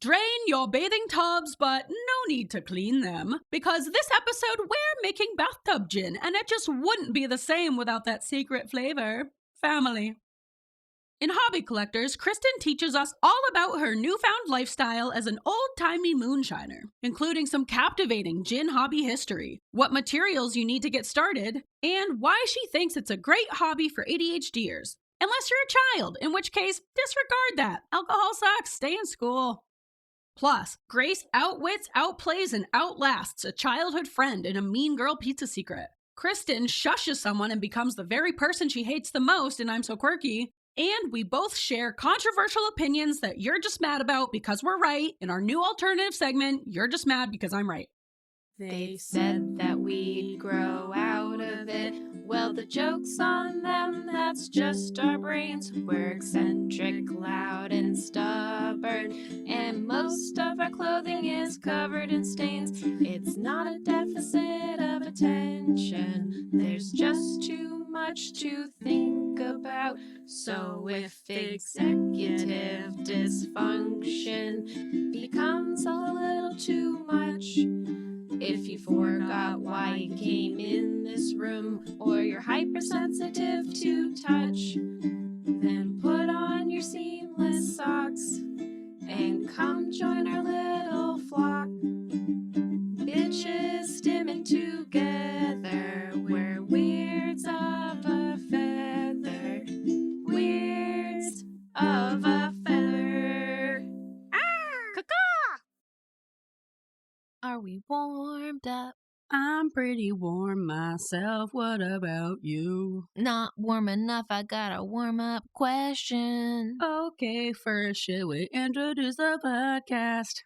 Drain your bathing tubs, but no need to clean them, because this episode we're making bathtub gin, and it just wouldn't be the same without that secret flavor. Family. In Hobby Collectors, Kristin teaches us all about her newfound lifestyle as an old-timey moonshiner, including some captivating gin hobby history, what materials you need to get started, and why she thinks it's a great hobby for ADHDers. Unless you're a child, in which case, disregard that. Alcohol sucks, stay in school. Plus, Grace outwits, outplays, and outlasts a childhood friend in a mean girl pizza secret. Kristin shushes someone and becomes the very person she hates the most in I'm So Quirky. And we both share controversial opinions that you're just mad about because we're right in our new alternative segment, You're Just Mad Because I'm Right. They said that we'd grow out of it. Well, the joke's on them, that's just our brains. We're eccentric, loud, and stubborn, and most of our clothing is covered in stains. It's not a deficit of attention, there's just too much to think about. So if executive dysfunction becomes a little too much, if you forgot why you came in this room, or you're hypersensitive to touch, then put on your seamless socks and come join our little flock. Bitches stimming together, we're weirds of a feather, weirds of a feather. Are we warmed up? I'm pretty warm myself. What about you? Not warm enough. I got a warm-up question. Okay, first, should we introduce the podcast?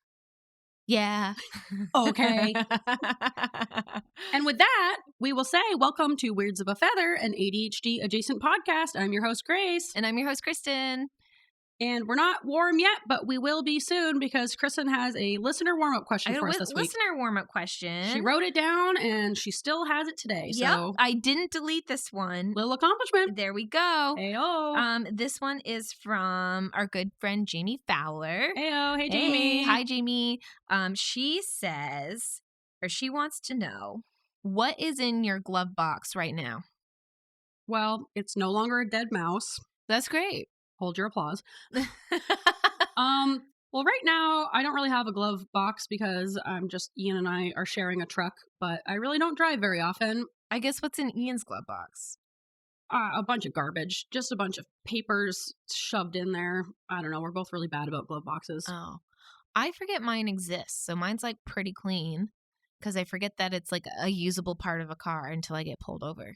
Yeah. Okay. And with that, we will say welcome to Weirds of a Feather, an ADHD-Adjacent podcast. I'm your host, Grace. And I'm your host, Kristin. And we're not warm yet, but we will be soon because Kristin has a listener warm-up question for us this week. Listener warm-up question. She wrote it down, and she still has it today. Yep, So I didn't delete this one. little accomplishment. There we go. Heyo. This one is from our good friend Jamie Fowler. Heyo. Hey, Jamie. Hey. Hi, Jamie. She says, or she wants to know, what is in your glove box right now? Well, it's no longer a dead mouse. That's great. Hold your applause. Well, right now, I don't really have a glove box because Ian and I are sharing a truck, but I really don't drive very often. I guess what's in Ian's glove box? A bunch of garbage, just a bunch of papers shoved in there. I don't know. We're both really bad about glove boxes. Oh, I forget mine exists. So mine's like pretty clean because I forget that it's like a usable part of a car until I get pulled over.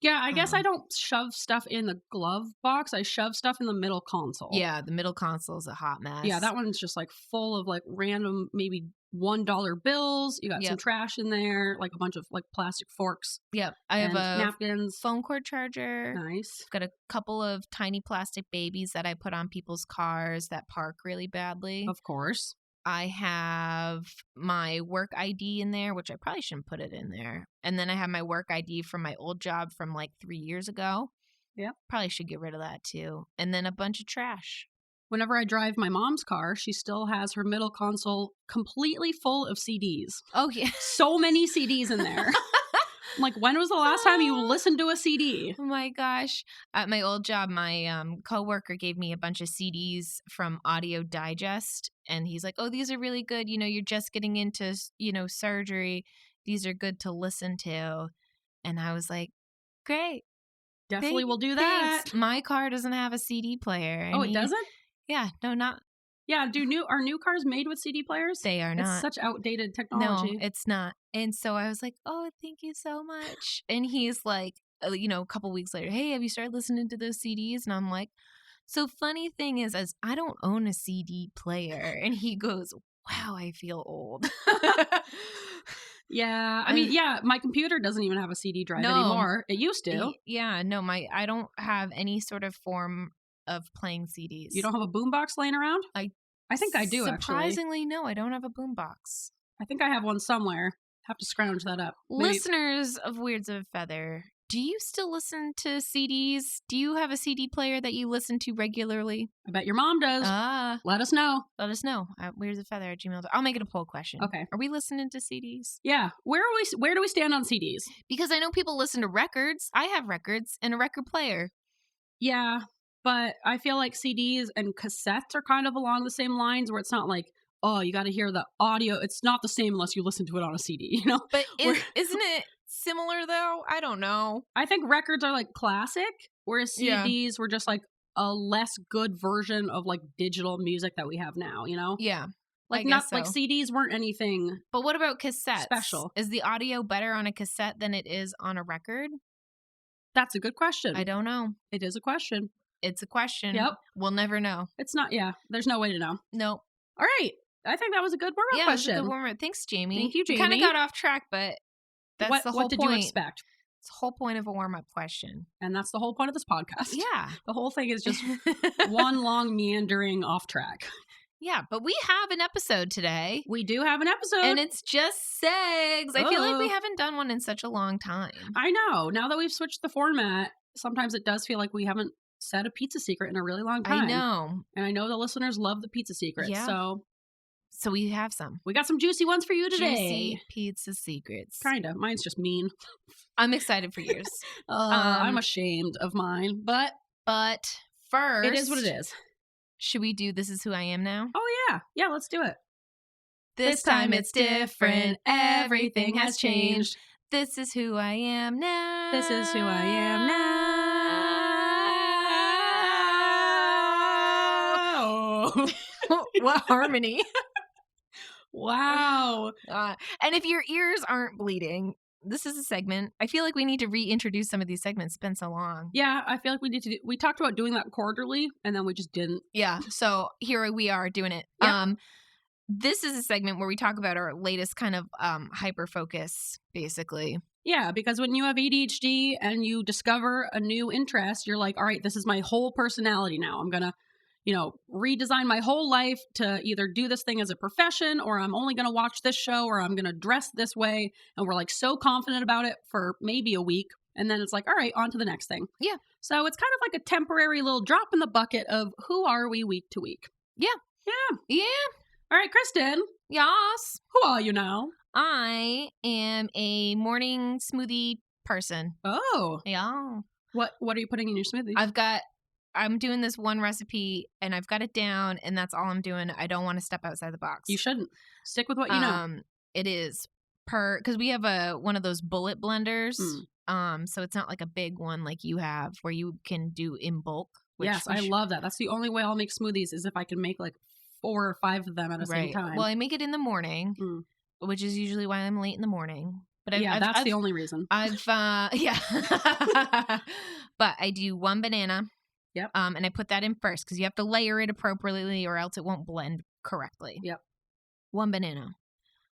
Yeah, I guess I don't shove stuff in the glove box. I shove stuff in the middle console. Yeah, the middle console is a hot mess. Yeah, that one's just like full of like random maybe $1 bills. You got some trash in there, like a bunch of like plastic forks. Yep. I have a napkins, phone cord charger. Nice. I've got a couple of tiny plastic babies that I put on people's cars that park really badly. Of course. I have my work ID in there, which I probably shouldn't put it in there. And then I have my work ID from my old job from like 3 years ago. Yeah. Probably should get rid of that too. And then a bunch of trash. Whenever I drive my mom's car, she still has her middle console completely full of CDs. Oh, yeah. So many CDs in there. Like, when was the last time you listened to a CD? Oh my gosh. At my old job, my coworker gave me a bunch of CDs from Audio Digest. And he's like, oh, these are really good. You know, you're just getting into, surgery. These are good to listen to. And I was like, great. Definitely will do that. Thanks. My car doesn't have a CD player. Oh, it doesn't? Yeah. No, not. Yeah, are new cars made with CD players? They are not. It's such outdated technology. No, it's not. And so I was like, oh, thank you so much. And he's like, a couple weeks later, hey, have you started listening to those CDs? And I'm like, so funny thing is I don't own a CD player. And he goes, wow, I feel old. Yeah. I mean, my computer doesn't even have a CD drive anymore. It used to. Yeah. No, I don't have any sort of form of playing CDs. You don't have a boombox laying around? I think I do, surprisingly, no, I don't have a boombox. I think I have one somewhere. Have to scrounge that up. Maybe. Listeners of Weirds of a Feather, Do you still listen to CDs? Do you have a CD player that you listen to regularly? I bet your mom does. Let us know. Let us know. Where's the feather at gmail.com. I'll make it a poll question. Okay. Are we listening to CDs? Yeah. Where do we stand on CDs? Because I know people listen to records. I have records and a record player. Yeah, but I feel like CDs and cassettes are kind of along the same lines where it's not like, oh, you got to hear the audio. It's not the same unless you listen to it on a CD, you know? But isn't it similar though? I don't know. I think records are like classic, whereas CDs were just like a less good version of like digital music that we have now, you know? Yeah. Like like CDs weren't anything. But what about cassettes? Special. Is the audio better on a cassette than it is on a record? That's a good question. I don't know. It is a question. It's a question. Yep. We'll never know. It's not, there's no way to know. Nope. All right. I think that was a good warm-up question. Yeah, a good warm-up. Thanks, Jamie. Thank you, Jamie. We kind of got off track, but that's the whole point. What did you expect? It's the whole point of a warm-up question. And that's the whole point of this podcast. Yeah. The whole thing is just one long meandering off track. Yeah, but we have an episode today. We do have an episode. And it's just segs. I feel like we haven't done one in such a long time. I know. Now that we've switched the format, sometimes it does feel like we haven't said a pizza secret in a really long time. I know. And I know the listeners love the pizza secrets. Yeah. So we have some. We got some juicy ones for you today. Juicy pizza secrets. Kind of. Mine's just mean. I'm excited for yours. I'm ashamed of mine, but first, it is what it is. Should we do This Is Who I Am now? Oh, yeah. Yeah, let's do it. This time it's different. Everything has changed. This is who I am now. This is who I am now. What harmony. Wow. And if your ears aren't bleeding, this is a segment. I feel like we need to reintroduce some of these segments. It's been so long. Yeah, I feel like we need to we talked about doing that quarterly, and then we just didn't. Yeah, so here we are doing it. Yep. This is a segment where we talk about our latest kind of hyper-focus, basically. Yeah, because when you have ADHD and you discover a new interest, you're like, all right, this is my whole personality now. I'm going to, redesign my whole life to either do this thing as a profession, or I'm only going to watch this show, or I'm going to dress this way. And we're like so confident about it for maybe a week. And then it's like, all right, on to the next thing. Yeah. So it's kind of like a temporary little drop in the bucket of who are we week to week. Yeah. Yeah. Yeah. All right, Kristin. Yes. Who are you now? I am a morning smoothie person. Oh. Yeah. What are you putting in your smoothie? I'm doing this one recipe and I've got it down and that's all I'm doing. I don't want to step outside the box. You shouldn't. Stick with what you know. It is because we have one of those bullet blenders. So it's not like a big one like you have where you can do in bulk. Yes, I love that. That's the only way I'll make smoothies is if I can make like 4 or 5 of them at the same time. Well, I make it in the morning, which is usually why I'm late in the morning. But that's the only reason. Yeah. But I do 1 banana. Yep. And I put that in first because you have to layer it appropriately or else it won't blend correctly. Yep. 1 banana.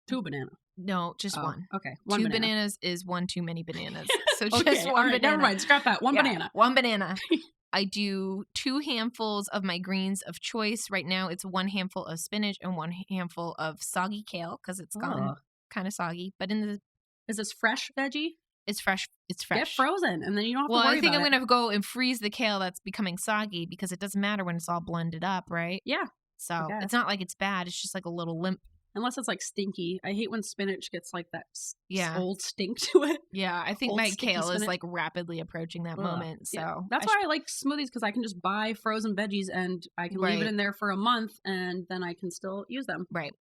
2 banana. No, just 1. Okay. 2 bananas is 1 too many bananas. So okay, just 1 banana. Never mind. Scrap that. 1 banana. 1 banana. I do 2 handfuls of my greens of choice. Right now it's 1 handful of spinach and 1 handful of soggy kale because it's gone kind of soggy. But is this fresh veggie? It's fresh. It's fresh. Get frozen, and then you don't have to worry Well, I think about I'm going to go and freeze the kale that's becoming soggy because it doesn't matter when it's all blended up, right? Yeah. So it's not like it's bad. It's just like a little limp. Unless it's like stinky. I hate when spinach gets like that old stink to it. Yeah, I think my kale is like rapidly approaching that moment. So that's why I like smoothies because I can just buy frozen veggies and I can leave it in there for a month and then I can still use them. Right.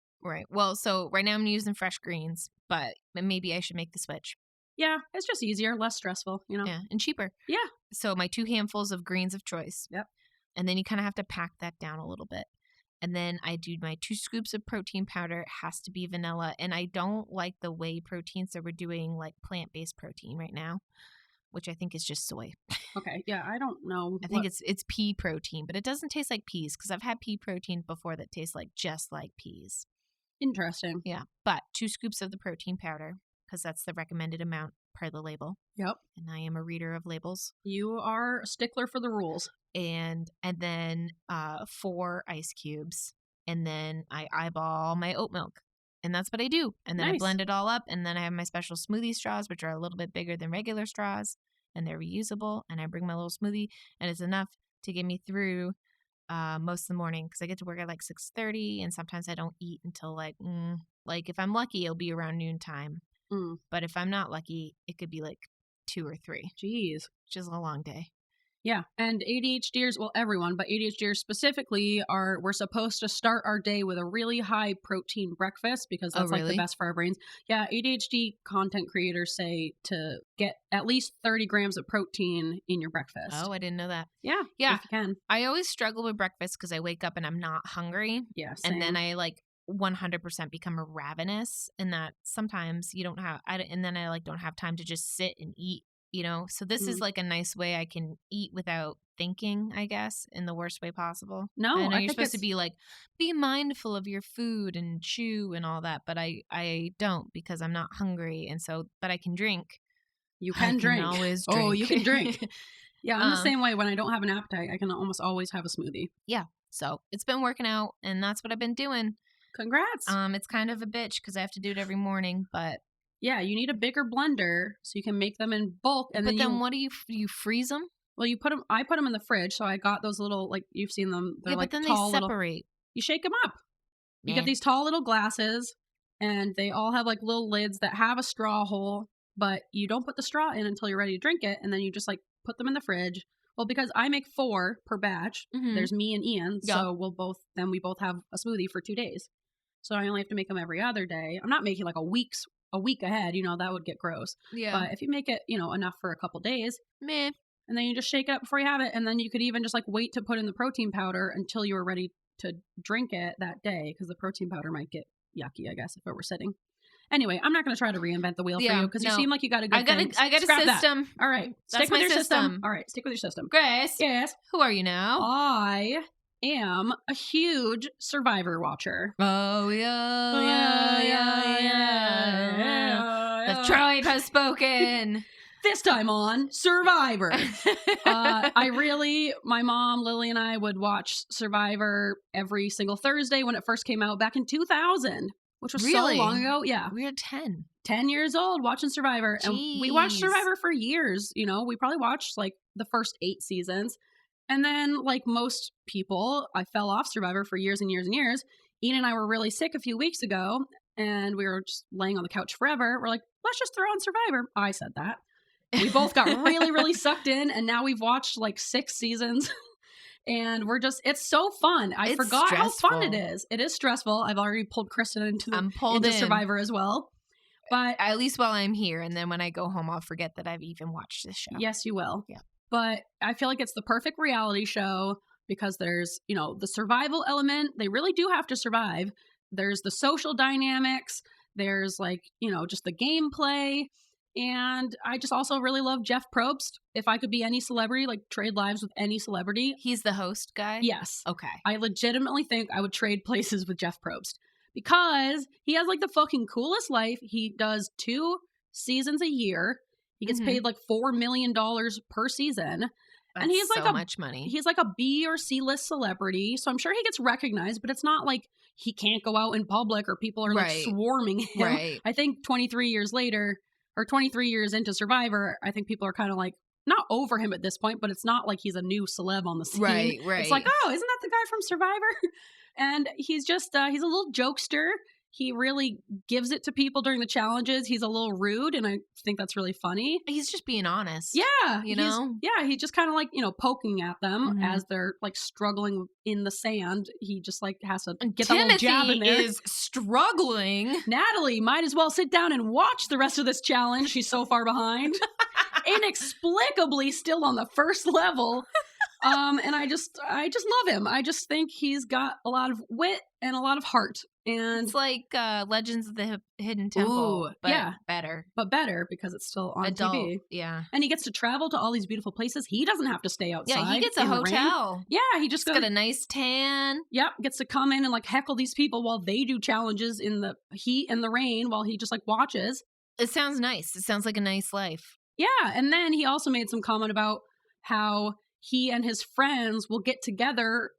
Well, so right now I'm using fresh greens, but maybe I should make the switch. Yeah, it's just easier, less stressful, Yeah, and cheaper. Yeah. So my 2 handfuls of greens of choice. Yep. And then you kind of have to pack that down a little bit. And then I do my 2 scoops of protein powder. It has to be vanilla. And I don't like the whey protein, so we're doing like plant-based protein right now, which I think is just soy. Okay, yeah, I don't know. I think it's pea protein, but it doesn't taste like peas because I've had pea protein before that tastes like just like peas. Interesting. Yeah, but 2 scoops of the protein powder because that's the recommended amount per the label. Yep. And I am a reader of labels. You are a stickler for the rules. And then 4 ice cubes. And then I eyeball my oat milk. And that's what I do. And then I blend it all up. And then I have my special smoothie straws, which are a little bit bigger than regular straws. and they're reusable. And I bring my little smoothie, and it's enough to get me through most of the morning because I get to work at like 6:30, and sometimes I don't eat until like if I'm lucky, it'll be around noontime. But if I'm not lucky, it could be like 2 or 3. Jeez. Which is a long day. Yeah. And ADHDers, well, everyone, but ADHDers specifically we're supposed to start our day with a really high protein breakfast because that's like the best for our brains. Yeah. ADHD content creators say to get at least 30 grams of protein in your breakfast. Oh, I didn't know that. Yeah. Yeah. If you can. I always struggle with breakfast because I wake up and I'm not hungry. Yeah. Same. And then I 100% become ravenous, and that sometimes you don't have, and then I don't have time to just sit and eat. So this is like a nice way I can eat without thinking, I guess, in the worst way possible. No, I know you're supposed to be be mindful of your food and chew and all that, but I don't because I'm not hungry, and so, but I can drink. You can drink. Always drink. Oh, you can drink. Yeah, I'm the same way. When I don't have an appetite, I can almost always have a smoothie. Yeah, so it's been working out, and that's what I've been doing. Congrats. It's kind of a bitch because I have to do it every morning, but. Yeah, you need a bigger blender so you can make them in bulk. And then what do you freeze them? Well, I put them in the fridge, so I got those little, you've seen them. They're but then tall they separate. You shake them up. You get these tall little glasses, and they all have little lids that have a straw hole, but you don't put the straw in until you're ready to drink it, and then you just put them in the fridge. Well, because I make 4 per batch, there's me and Ian, so we both have a smoothie for 2 days. So I only have to make them every other day. I'm not making a week ahead, that would get gross. Yeah. But if you make it, enough for a couple days, meh. And then you just shake it up before you have it. And then you could even just wait to put in the protein powder until you were ready to drink it that day. Because the protein powder might get yucky, I guess, if it were sitting. Anyway, I'm not going to try to reinvent the wheel for you because you seem like you got a good thing. I got a system. That. All right. Stick with your system. All right. Stick with your system. Grace. Yes. Who are you now? I am a huge Survivor watcher. Oh, yeah. The tribe has spoken. This time on Survivor. My mom, Lily, and I would watch Survivor every single Thursday when it first came out back in 2000, which was so long ago. Yeah. We were 10. 10 years old watching Survivor. Jeez. And we watched Survivor for years. We probably watched the first 8 seasons. And then, like most people, I fell off Survivor for years and years and years. Ian and I were really sick a few weeks ago, and we were just laying on the couch forever. We're like, let's just throw on Survivor. I said that. We both got really, really sucked in, and now we've watched 6 seasons. And it's so fun. I forgot stressful. How fun it is. It is stressful. I've already pulled Kristin into in. Survivor as well. But at least while I'm here, and then when I go home, I'll forget that I've even watched this show. Yes, you will. Yeah. But I feel like it's the perfect reality show because there's, the survival element. They really do have to survive. There's the social dynamics. There's just the gameplay. And I just also really love Jeff Probst. If I could be any celebrity, trade lives with any celebrity. He's the host guy? Yes. Okay. I legitimately think I would trade places with Jeff Probst because he has the fucking coolest life. He does 2 seasons a year. He gets paid $4 million per season. That's and he's so much money. He's a B or C list celebrity. So I'm sure he gets recognized, but it's not he can't go out in public or people are swarming him. Right. I think 23 years later or 23 years into Survivor, I think people are kind of not over him at this point, but it's not he's a new celeb on the scene. Right. It's isn't that the guy from Survivor? And he's just, he's a little jokester. He really gives it to people during the challenges. He's a little rude, and I think that's really funny. He's just being honest. Yeah. He's just kind of poking at them as they're struggling in the sand. He just has to get that little jab in there. Is struggling. Natalie might as well sit down and watch the rest of this challenge. She's so far behind. Inexplicably still on the first level. And I just love him. I just think he's got a lot of wit and a lot of heart. And it's like Legends of the Hidden Temple, but better. But better because it's still on adult, TV. Yeah. And he gets to travel to all these beautiful places. He doesn't have to stay outside. Yeah, he gets a hotel. Yeah, he just got a nice tan. Yep, gets to come in and heckle these people while they do challenges in the heat and the rain while he just watches. It sounds nice. It sounds like a nice life. Yeah, and then he also made some comment about how he and his friends will get together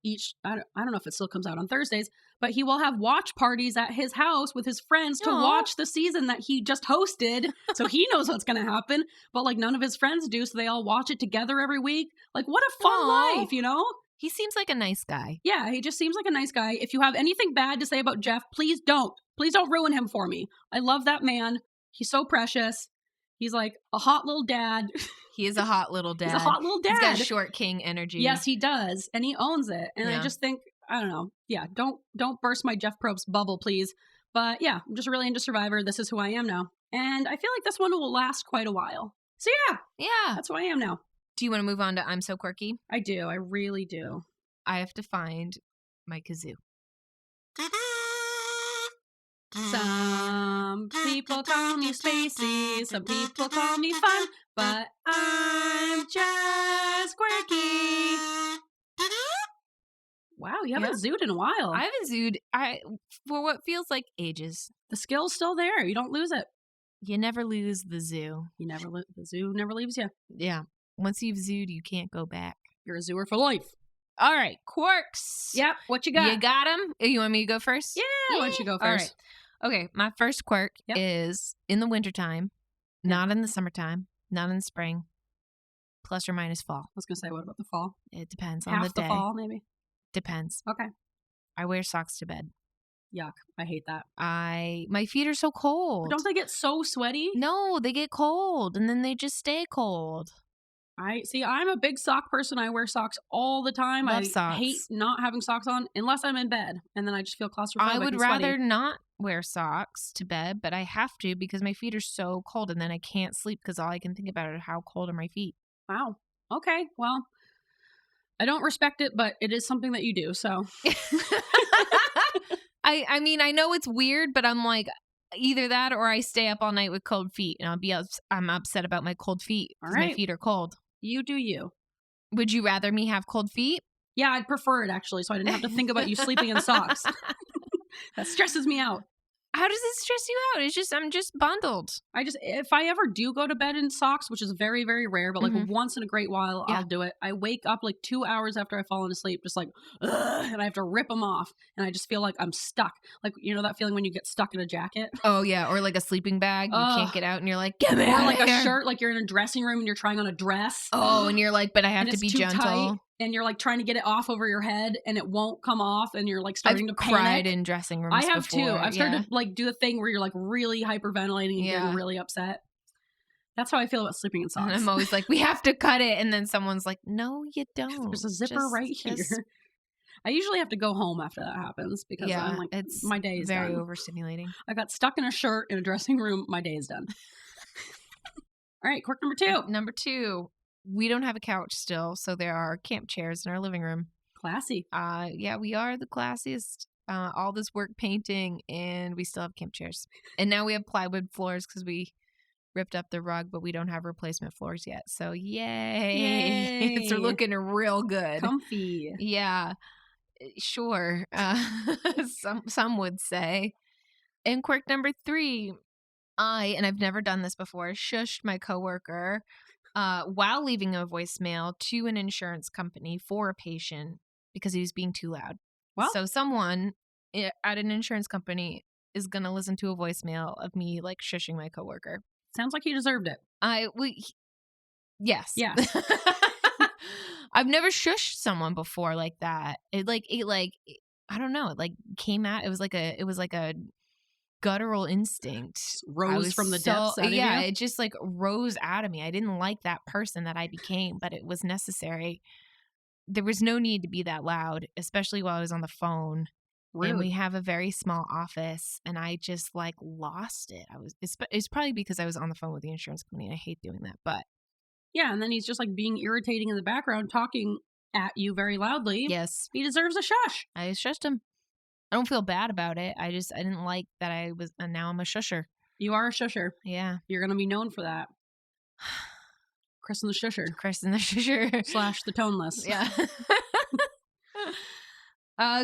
I don't know if it still comes out on Thursdays, but he will have watch parties at his house with his friends to watch the season that he just hosted. So he knows what's going to happen, but like none of his friends do. So they all watch it together every week. Like what a fun life, you know? He seems like a nice guy. Yeah, he just seems like a nice guy. If you have anything bad to say about Jeff, please don't. Please don't ruin him for me. I love that man. He's so precious. He's like a hot little dad. He is a hot little dad. He's a hot little dad. He's got short king energy. Yes, he does. And he owns it. And I just think, I don't know. Yeah, don't burst my Jeff Probst bubble, please. But yeah, I'm just really into Survivor. This is who I am now. And I feel like this one will last quite a while. So yeah, that's who I am now. Do you want to move on to I'm So Quirky? I do. I really do. I have to find my kazoo. Some people call me spacey, some people call me fun, but I'm just quirky. Wow, you haven't zooed in a while. I haven't zooed for what feels like ages. The skill's still there. You don't lose it. You never lose the zoo. The zoo never leaves you. Yeah. Once you've zooed, you can't go back. You're a zooer for life. All right, quirks. Yep, what you got? You got them? You want me to go first? Yeah, why don't you go first? All right. Okay, my first quirk is in the wintertime, not in the summertime, not in the spring, plus or minus fall. I was going to say, what about the fall? It depends on Half the day. the fall, maybe? Depends. Okay. I wear socks to bed. Yuck. I hate that. My feet are so cold. But don't they get so sweaty? No, they get cold, and then they just stay cold. I'm a big sock person. I wear socks all the time. Love I socks. hate not having socks on unless I'm in bed, and then I just feel claustrophobic. I would and sweaty. rather not wear socks to bed, but I have to because my feet are so cold, and then I can't sleep because all I can think about is how cold are my feet. Wow. Okay. Well, I don't respect it, but it is something that you do. So, I mean, I know it's weird, but I'm like either that or I stay up all night with cold feet, and I'm upset about my cold feet because my feet are cold. You do you. Would you rather me have cold feet? Yeah, I'd prefer it actually, so I didn't have to think about you sleeping in socks. That stresses me out. How does it stress you out? I'm just bundled. If I ever do go to bed in socks, which is very, very rare, but like once in a great while, I'll do it. I wake up like 2 hours after I've fallen asleep, just like, ugh, and I have to rip them off. And I just feel like I'm stuck. Like, you know that feeling when you get stuck in a jacket? Oh, yeah. Or like a sleeping bag. You can't get out and you're like, get me out Or like of here. a shirt, like you're in a dressing room and you're trying on a dress. Oh, and you're like, but I have to be gentle. Tight, and you're like trying to get it off over your head and it won't come off and you're like starting to panic. I've cried in dressing rooms I have before. too. I've started to like do the thing where you're like really hyperventilating and getting really upset. That's how I feel about sleeping in socks. And I'm always like, we have to cut it. And then someone's like, no, you don't. There's a zipper right here. I usually have to go home after that happens because I'm like, my day is very done. overstimulating. I got stuck in a shirt in a dressing room. My day is done. All right, quirk number 2. Number 2. We don't have a couch still, so there are camp chairs in our living room. Classy. Yeah, we are the classiest. All this work painting, and we still have camp chairs. And now we have plywood floors because we ripped up the rug, but we don't have replacement floors yet. So yay. It's looking real good. Comfy. Yeah, sure. Some would say. And quirk number 3, and I've never done this before, shushed my coworker while leaving a voicemail to an insurance company for a patient because he was being too loud. Well, so someone at an insurance company is going to listen to a voicemail of me like shushing my coworker. Sounds like he deserved it. Yes. I've never shushed someone before like that. It I don't know. It like came out. It was like a guttural instinct. Rose from the depths out of you? It just like rose out of me. I didn't like that person that I became, but it was necessary. There was no need to be that loud, especially while I was on the phone. Rude. And we have a very small office, and I just like lost it. It's probably because I was on the phone with the insurance company, and I hate doing that. But yeah, and then he's just like being irritating in the background, talking at you very loudly. Yes, he deserves a shush. I shushed him. I don't feel bad about it. I didn't like that I was, and now I'm a shusher. You are a shusher. Yeah, you're gonna be known for that. Kristin the shusher. Kristin the shusher / the toneless. Yeah.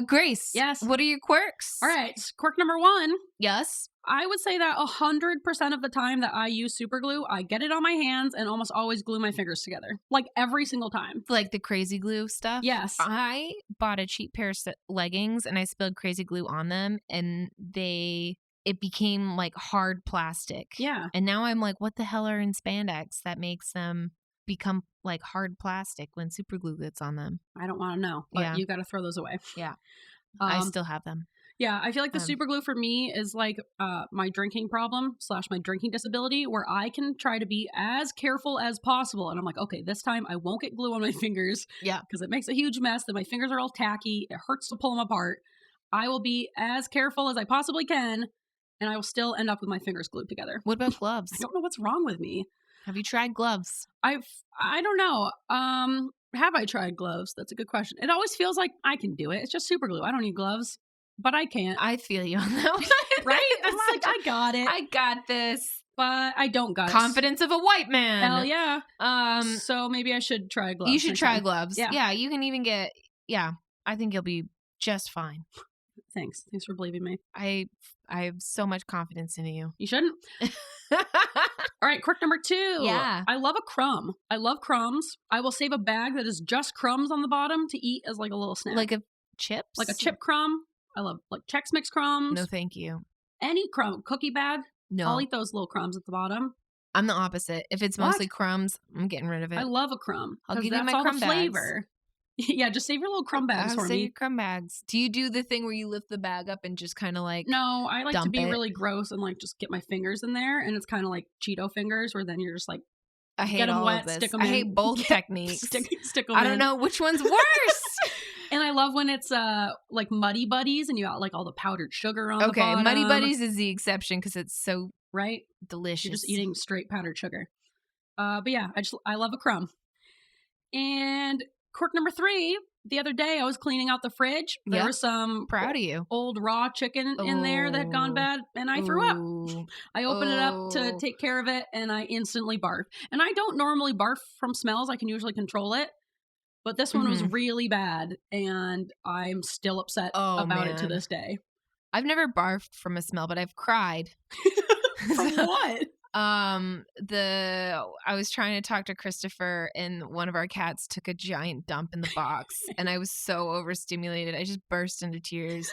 Grace. Yes. What are your quirks? All right. Quirk number 1. Yes. I would say that 100% of the time that I use super glue, I get it on my hands and almost always glue my fingers together. Like every single time. Like the crazy glue stuff? Yes. I bought a cheap pair of leggings and I spilled crazy glue on them and it became like hard plastic. Yeah. And now I'm like, what the hell are in spandex that makes them become like hard plastic when super glue gets on them? I don't want to know, but Yeah. you got to throw those away. Yeah. I still have them. Yeah, I feel like the super glue for me is like my drinking problem / my drinking disability, where I can try to be as careful as possible. And I'm like, okay, this time I won't get glue on my fingers. Yeah. Because it makes a huge mess. Then my fingers are all tacky. It hurts to pull them apart. I will be as careful as I possibly can, and I will still end up with my fingers glued together. What about gloves? I don't know what's wrong with me. Have you tried gloves? I don't know. Have I tried gloves? That's a good question. It always feels like I can do it. It's just super glue. I don't need gloves. But I can't. I feel you on that one. Right? I'm like, I got it. I got this. But I don't got it. Confidence of a white man. Hell yeah. So maybe I should try gloves. You should try gloves. Yeah. You can even get, I think you'll be just fine. Thanks for believing me. I have so much confidence in you. You shouldn't. All right, quirk number 2. Yeah. I love a crumb. I love crumbs. I will save a bag that is just crumbs on the bottom to eat as like a little snack. Like a chips? Like a chip crumb. I love like Chex Mix crumbs. No, thank you. Any crumb. Cookie bag. No. I'll eat those little crumbs at the bottom. I'm the opposite. If it's mostly crumbs, I'm getting rid of it. I love a crumb. I'll give you that's my all crumb the flavor. bags. Yeah, just save your little crumb bags for Save me. your crumb bags. Do you do the thing where you lift the bag up and just kind of like No, I like to dump be it? really gross and like just get my fingers in there, and it's kind of like Cheeto fingers, where then you're just like I hate get them all wet, of this. stick them I in. hate both techniques. Stick them I in. don't know which one's worse. And I love when it's like Muddy Buddies and you got like all the powdered sugar on the Okay, bottom. Muddy Buddies is the exception because it's so right? delicious. You're just eating straight powdered sugar. But yeah, I love a crumb. And quirk number 3, the other day I was cleaning out the fridge. There was some proud of you. Old raw chicken in there that had gone bad, and I threw up. I opened it up to take care of it, and I instantly barfed. And I don't normally barf from smells. I can usually control it. But this one was really bad, and I'm still upset about it to this day. I've never barfed from a smell, but I've cried. From what? I was trying to talk to Christopher, and one of our cats took a giant dump in the box, and I was so overstimulated. I just burst into tears.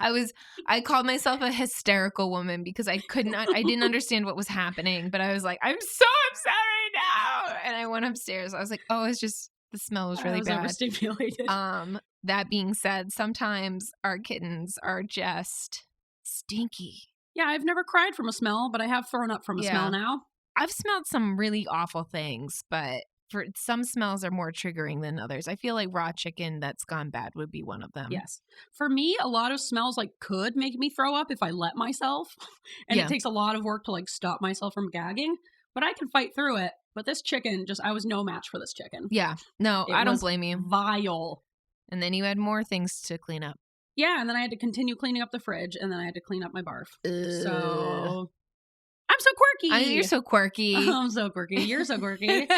I called myself a hysterical woman because I didn't understand what was happening, but I was like, I'm so upset right now. And I went upstairs. I was like, oh, it's just, the smell was really bad. Overstimulated. That being said, sometimes our kittens are just stinky. Yeah, I've never cried from a smell, but I have thrown up from a smell now. I've smelled some really awful things, but for some smells are more triggering than others. I feel like raw chicken that's gone bad would be one of them. Yes. For me, a lot of smells like could make me throw up if I let myself. And it takes a lot of work to like stop myself from gagging, but I can fight through it. But this chicken, I was no match for this chicken. Yeah. No, I don't blame you. Vile. And then you had more things to clean up. Yeah, and then I had to continue cleaning up the fridge, and then I had to clean up my barf. So I'm so quirky. You're so quirky. I'm so quirky. You're so quirky.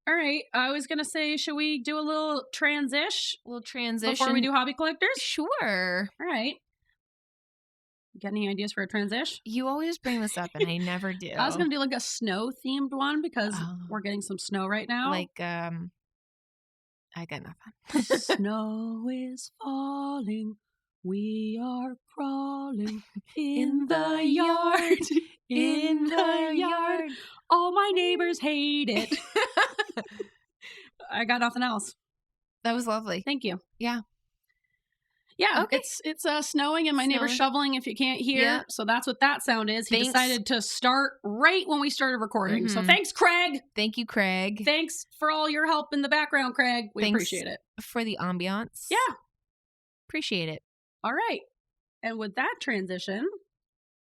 All right. I was going to say, should we do a little transition before we do Hobby Collectors? Sure. All right. Got any ideas for a transition? You always bring this up, and I never do. I was going to do like a snow-themed one because we're getting some snow right now. Like, I got nothing. Snow is falling. We are crawling in the yard. In the yard. All my neighbors hate it. I got nothing else. That was lovely. Thank you. Yeah. Yeah, okay. It's snowing and my neighbor's shoveling if you can't hear. Yeah. So that's what that sound is. He decided to start right when we started recording. So thanks, Craig. Thank you, Craig. Thanks for all your help in the background, Craig. We appreciate it. For the ambiance. Yeah. Appreciate it. All right. And with that transition,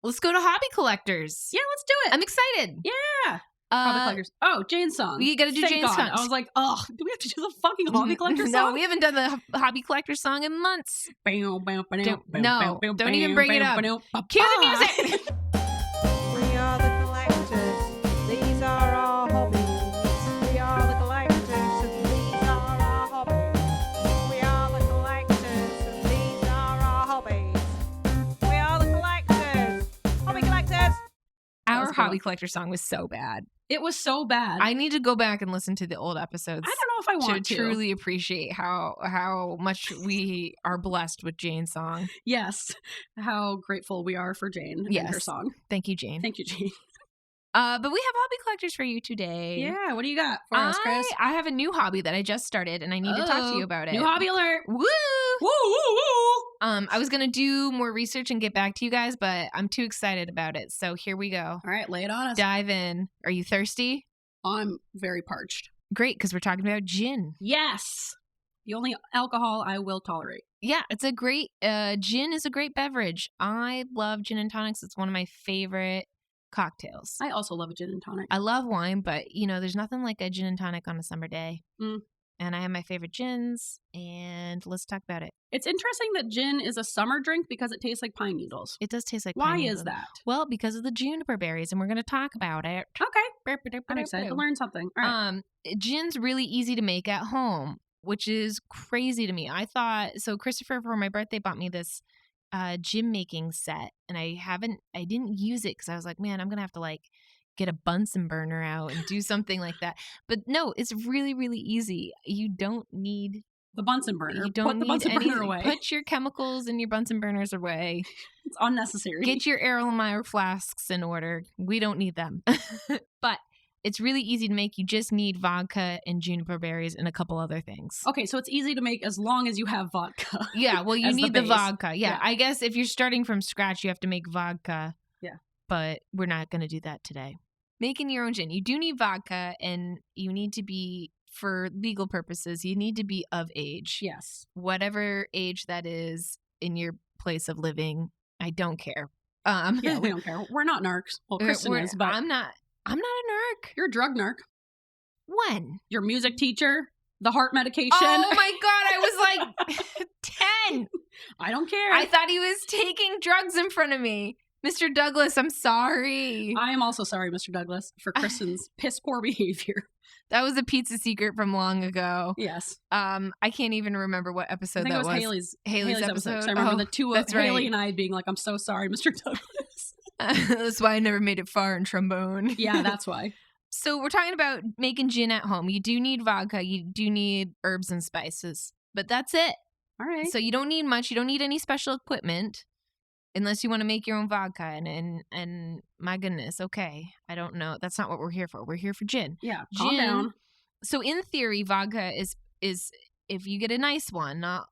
let's go to Hobby Collectors. Yeah, let's do it. I'm excited. Yeah. Hobby Collectors. Oh, Jane's song. We got to do Jane's song. I was like, oh, do we have to do the fucking Hobby Collectors song? No, we haven't done the Hobby Collectors song in months. No, don't even bring it up. Cue the music. We are the collectors. These are our hobbies. We are the collectors, and these are our hobbies. We are the collectors, and these are our hobbies. We are the Hobby Collector song was so bad. It was so bad. I need to go back and listen to the old episodes. I don't know if I want to truly appreciate how much we are blessed with Jane's song. Yes. How grateful we are for Jane and her song. Thank you, Jane. Thank you, Jane. But we have hobby collectors for you today. Yeah, what do you got for us, Chris? I have a new hobby that I just started, and I need to talk to you about it. New hobby alert! Woo! Woo, woo, woo! I was gonna do more research and get back to you guys, but I'm too excited about it. So here we go. All right, lay it on us. Dive in. Are you thirsty? I'm very parched. Great, because we're talking about gin. Yes, the only alcohol I will tolerate. Yeah, it's a great. Gin is a great beverage. I love gin and tonics. It's one of my favorite cocktails. I also love a gin and tonic. I love wine, but there's nothing like a gin and tonic on a summer day. And I have my favorite gins, and let's talk about it. It's interesting that gin is a summer drink because it tastes like pine needles. It does taste like pine pine needles. needles. Why is that? Well, because of the juniper berries, and we're going to talk about it. Okay. I'm excited to learn something. All right. Gin's really easy to make at home, which is crazy to me. I thought, so Christopher, for my birthday, bought me this gin making set, and I didn't use it because I was like, man, I'm going to have to get a Bunsen burner out and do something like that. But no, it's really, really easy. You don't need the Bunsen burner. You don't Put the Bunsen burner away. Put your chemicals and your Bunsen burners away. It's unnecessary. Get your Erlenmeyer flasks in order. We don't need them. But it's really easy to make. You just need vodka and juniper berries and a couple other things. Okay, so it's easy to make as long as you have vodka. Yeah, well, you need the vodka. Yeah, I guess if you're starting from scratch, you have to make vodka. Yeah. But we're not going to do that today. Making your own gin. You do need vodka, and you need to be, for legal purposes, you need to be of age. Yes. Whatever age that is in your place of living, I don't care. Yeah, we don't care. We're not narcs. Well, Kristin is, but I'm not a narc. You're a drug narc. When? Your music teacher, the heart medication. Oh my God, I was like 10. I don't care. I thought he was taking drugs in front of me. Mr. Douglas, I'm sorry. I am also sorry, Mr. Douglas, for Kristin's piss poor behavior. That was a pizza secret from long ago. Yes. I can't even remember what episode that was. I think it was Haley's episode. I remember the two of Haley right. and I being like, I'm so sorry, Mr. Douglas. That's why I never made it far in trombone. Yeah, that's why. So we're talking about making gin at home. You do need vodka. You do need herbs and spices. But that's it. All right. So you don't need much. You don't need any special equipment. Unless you want to make your own vodka, and my goodness, okay, I don't know. That's not what we're here for. We're here for gin. Yeah, calm down. So in theory, vodka is if you get a nice one, not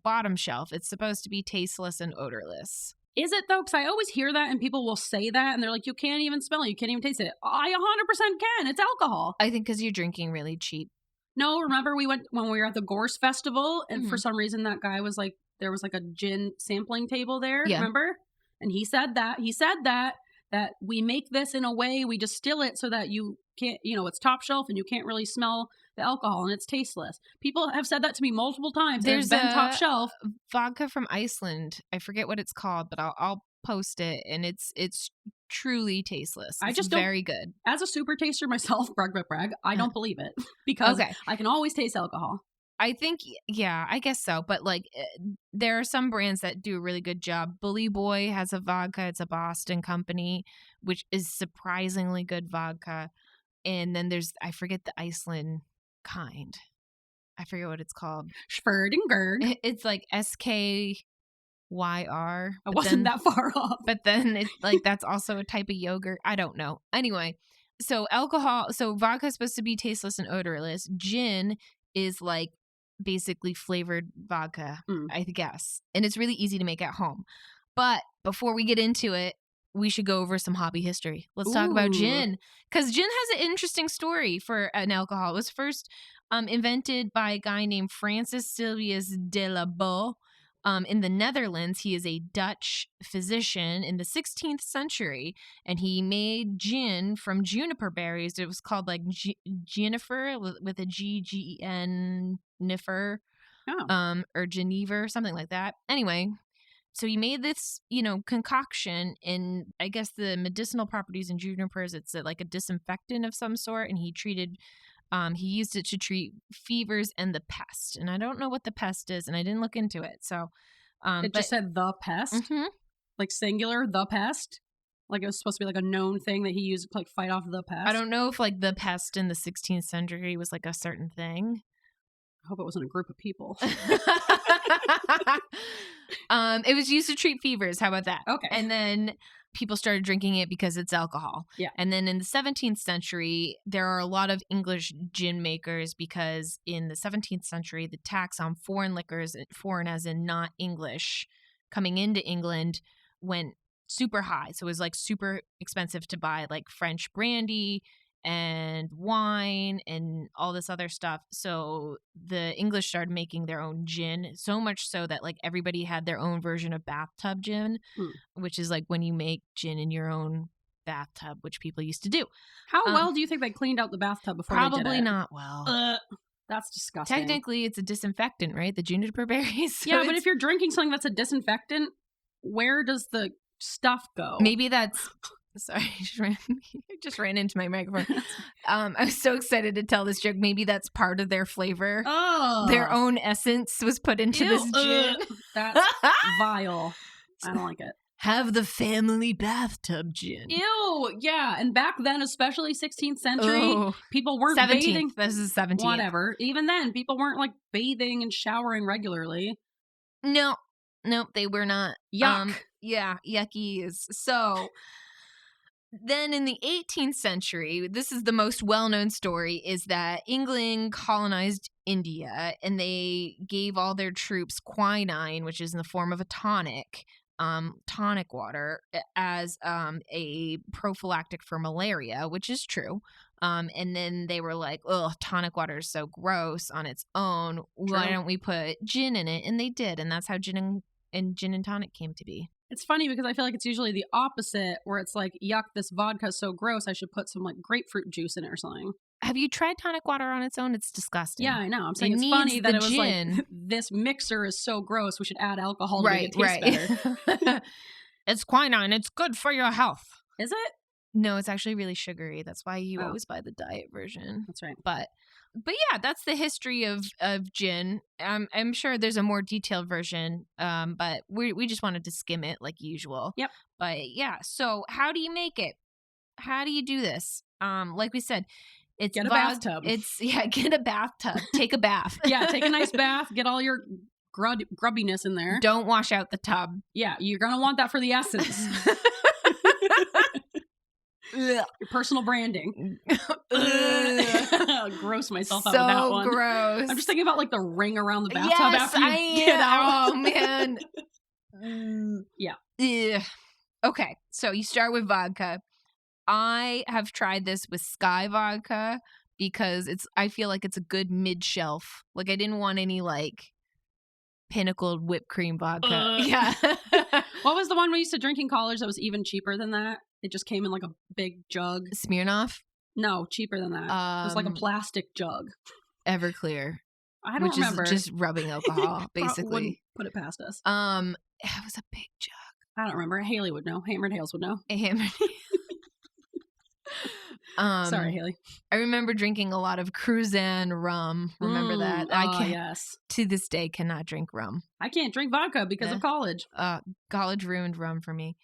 bottom shelf, it's supposed to be tasteless and odorless. Is it though? Because I always hear that, and people will say that, and they're like, "You can't even smell it. You can't even taste it." I 100% can. It's alcohol. I think because you're drinking really cheap. No, remember we went when we were at the Gorse Festival, and for some reason that guy was like, there was like a gin sampling table there. Yeah. Remember? And he said that we make this in a way, we distill it so that you can't, it's top shelf and you can't really smell the alcohol and it's tasteless. People have said that to me multiple times. There's been top shelf vodka from Iceland. I forget what it's called, but I'll post it, and it's truly tasteless. I just very good. As a super taster myself, brag, I don't believe it because I can always taste alcohol. I think, yeah, I guess so. But there are some brands that do a really good job. Bully Boy has a vodka. It's a Boston company, which is surprisingly good vodka. And then there's, I forget the Iceland kind. I forget what it's called. Schwerdingberg. It's like SKYR. I wasn't that far off. But then it's that's also a type of yogurt. I don't know. Anyway, so vodka is supposed to be tasteless and odorless. Gin is basically flavored vodka, I guess. And it's really easy to make at home. But before we get into it, we should go over some hobby history. Let's talk about gin. Because gin has an interesting story for an alcohol. It was first invented by a guy named Francis Sylvius de la Boe. In the Netherlands. He is a Dutch physician in the 16th century, and he made gin from juniper berries. It was called Jenifer with a G-E-N, Nifer, or Geneva, something like that. Anyway, so he made this, concoction, and I guess the medicinal properties in junipers, it's like a disinfectant of some sort, and he used it to treat fevers and the pest. And I don't know what the pest is, and I didn't look into it. So it just said the pest? Mm-hmm. Like singular, the pest? Like it was supposed to be like a known thing that he used to like fight off the pest. I don't know if like the pest in the 16th century was like a certain thing. I hope it wasn't a group of people. It was used to treat fevers. How about that? Okay. And then people started drinking it because it's alcohol. Yeah. And then in the 17th century, there are a lot of English gin makers because in the 17th century, the tax on foreign liquors, foreign as in not English, coming into England went super high. So it was like super expensive to buy like French brandy and wine and all this other stuff. So the English started making their own gin, so much so that like everybody had their own version of bathtub gin, which is like when you make gin in your own bathtub, which people used to do. How well do you think they cleaned out the bathtub before they did it? Probably not well. That's disgusting. Technically, it's a disinfectant, right? The juniper berries. So yeah, but if you're drinking something that's a disinfectant, where does the stuff go? Maybe that's... Sorry, I just ran into my microphone. I was so excited to tell this joke. Maybe that's part of their flavor. Oh. Their own essence was put into this gin. That's vile. I don't like it. Have the family bathtub gin. Ew, yeah. And back then, especially 16th century, people weren't 17th. bathing. This is 17th. Whatever. Even then, people weren't like bathing and showering regularly. No, they were not. Yuck. Yeah, yucky is. So... Then in the 18th century, this is the most well-known story, is that England colonized India and they gave all their troops quinine, which is in the form of a tonic water, as a prophylactic for malaria, which is true. And then they were like, oh, tonic water is so gross on its own. Why don't we put gin in it? And they did. And that's how gin and tonic came to be. It's funny because I feel like it's usually the opposite, where it's like, yuck, this vodka is so gross, I should put some like grapefruit juice in it or something. Have you tried tonic water on its own? It's disgusting. Yeah, I know. I'm saying it's funny that it was like, this mixer is so gross, we should add alcohol to make it taste better. It's quinine. It's good for your health. Is it? No, it's actually really sugary. That's why you always buy the diet version. That's right. But yeah, that's the history of gin. I'm sure there's a more detailed version, but we just wanted to skim it like usual. Yep. But yeah, so how do you make it? How do you do this? Like we said, it's get a bathtub. Get a bathtub. Take a bath. Yeah, take a nice bath. Get all your grubbiness in there. Don't wash out the tub. Yeah, you're gonna want that for the essence. Your personal branding. Gross myself out with that one. So gross. I'm just thinking about like the ring around the bathtub after you get out. Oh man. Yeah. Ugh. Okay, so you start with vodka. I have tried this with Sky vodka because I feel like it's a good mid-shelf. Like I didn't want any like Pinnacled whipped cream vodka. Yeah. What was the one we used to drink in college that was even cheaper than that? It just came in like a big jug. Smirnoff? No, cheaper than that. It was like a plastic jug. Everclear. I don't remember. Which is just rubbing alcohol, basically. Wouldn't put it past us. It was a big jug. I don't remember. Haley would know. Hammered Hales would know. Sorry, Haley. I remember drinking a lot of Cruzan rum. Remember that? Yes. To this day, cannot drink rum. I can't drink vodka because of college. College ruined rum for me.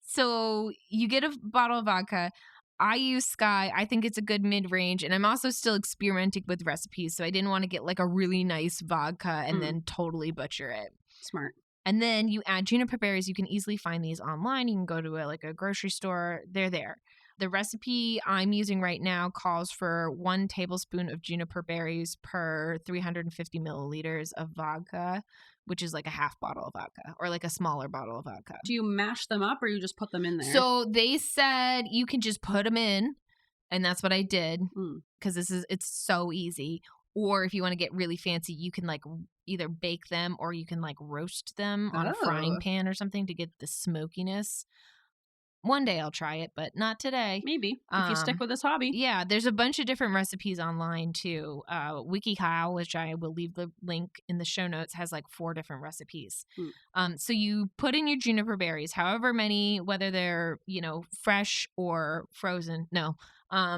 So you get a bottle of vodka. I use Sky. I think it's a good mid-range. And I'm also still experimenting with recipes. So I didn't want to get like a really nice vodka and then totally butcher it. Smart. And then you add juniper berries. You can easily find these online. You can go to a grocery store. They're there. The recipe I'm using right now calls for 1 tablespoon of juniper berries per 350 milliliters of vodka, which is like a half bottle of vodka or like a smaller bottle of vodka. Do you mash them up or you just put them in there? So they said you can just put them in, and that's what I did because it's so easy. Or if you want to get really fancy, you can like either bake them or you can like roast them on a frying pan or something to get the smokiness. One day I'll try it, but not today. Maybe, if you stick with this hobby. Yeah, there's a bunch of different recipes online, too. WikiHow, which I will leave the link in the show notes, has like 4 different recipes. So you put in your juniper berries, however many, whether they're, fresh or frozen. No,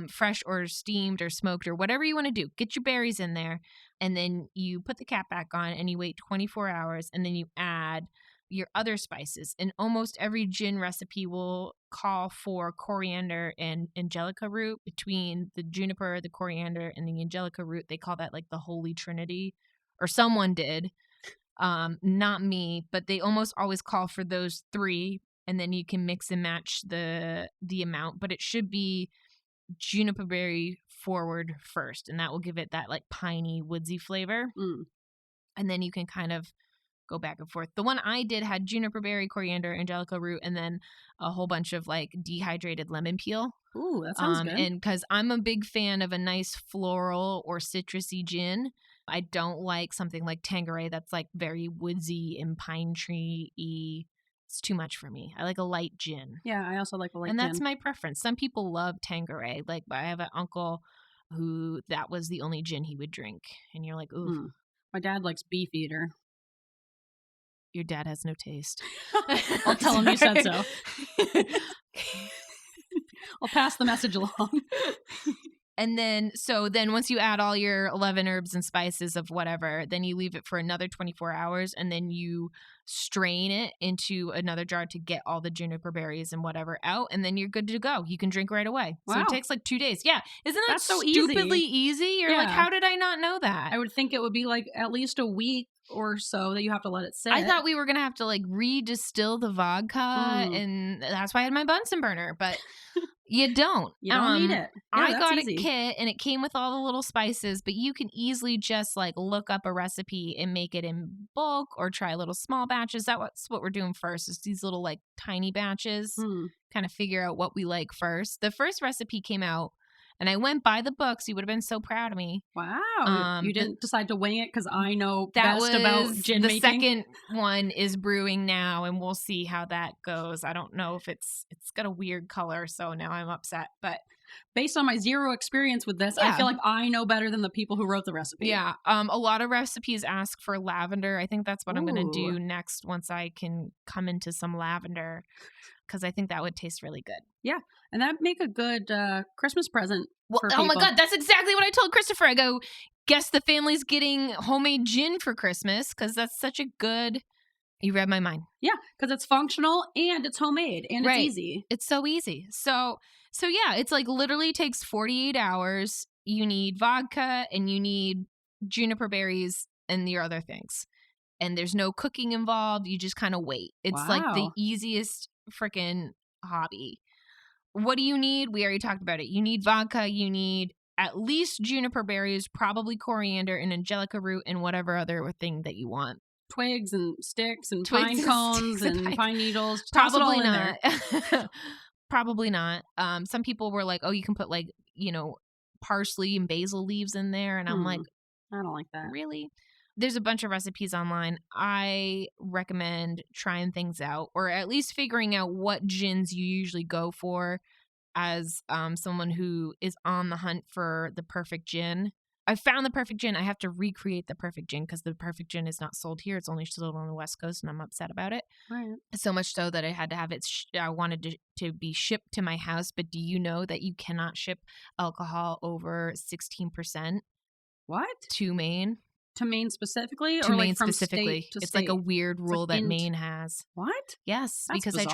fresh or steamed or smoked or whatever you want to do. Get your berries in there, and then you put the cap back on, and you wait 24 hours, and then you add your other spices. And almost every gin recipe will call for coriander and angelica root. Between the juniper, the coriander, and the angelica root, they call that like the holy trinity, or someone did. Not me, but they almost always call for those three, and then you can mix and match the amount, but it should be juniper berry forward first, and that will give it that like piney, woodsy flavor. And then you can kind of go back and forth. The one I did had juniper berry, coriander, angelica root, and then a whole bunch of like dehydrated lemon peel. Ooh, that sounds good. And because I'm a big fan of a nice floral or citrusy gin, I don't like something like Tanqueray that's like very woodsy and pine tree-y. It's too much for me. I like a light gin. Yeah, I also like a light gin. And that's my preference. Some people love Tanqueray. Like, I have an uncle who that was the only gin he would drink. And you're like, ooh. My dad likes Beefeater. Your dad has no taste. I'll tell him you said so. I'll pass the message along. And then once you add all your 11 herbs and spices of whatever, then you leave it for another 24 hours, and then you strain it into another jar to get all the juniper berries and whatever out, and then you're good to go. You can drink right away. Wow. So it takes like 2 days. Yeah. Isn't that That's so stupidly easy? You're like, how did I not know that? I would think it would be like at least a week or so that you have to let it sit. I thought we were going to have to like redistill the vodka, and that's why I had my Bunsen burner, but you don't. You don't need it. Yeah, I got a kit, and it came with all the little spices, but you can easily just like look up a recipe and make it in bulk or try little small batches. That's what we're doing first, is these little like tiny batches, kind of figure out what we like first. The first recipe came out, and I went by the books. You would have been so proud of me. Wow. You didn't decide to wing it because I know best about gin making? The second one is brewing now, and we'll see how that goes. I don't know if it's got a weird color, so now I'm upset. But based on my zero experience with this, I feel like I know better than the people who wrote the recipe. Yeah. A lot of recipes ask for lavender. I think that's what I'm going to do next once I can come into some lavender, because I think that would taste really good. Yeah. And that'd make a good Christmas present for people. Oh my God, that's exactly what I told Christopher. I go, guess the family's getting homemade gin for Christmas, because that's such a good... You read my mind. Yeah, because it's functional and it's homemade and it's easy. It's so easy. So yeah, it's like literally takes 48 hours. You need vodka and you need juniper berries and your other things. And there's no cooking involved. You just kind of wait. It's like the easiest freaking hobby. What do you need? We already talked about it. You need vodka. You need at least juniper berries, probably coriander and angelica root and whatever other thing that you want. Twigs and sticks and pine cones and pine needles. Probably not. Probably not. Some people were like, oh, you can put like, parsley and basil leaves in there. And I'm like, I don't like that. Really? There's a bunch of recipes online. I recommend trying things out, or at least figuring out what gins you usually go for as someone who is on the hunt for the perfect gin. I found the perfect gin. I have to recreate the perfect gin because the perfect gin is not sold here. It's only sold on the West Coast, and I'm upset about it. Right. So much so that I had to have it. I wanted to be shipped to my house. But do you know that you cannot ship alcohol over 16%? What? To Maine. To Maine specifically? To or Maine like from specifically. State to it's state? like a weird rule that Maine has. What? Yes, That's because bizarre.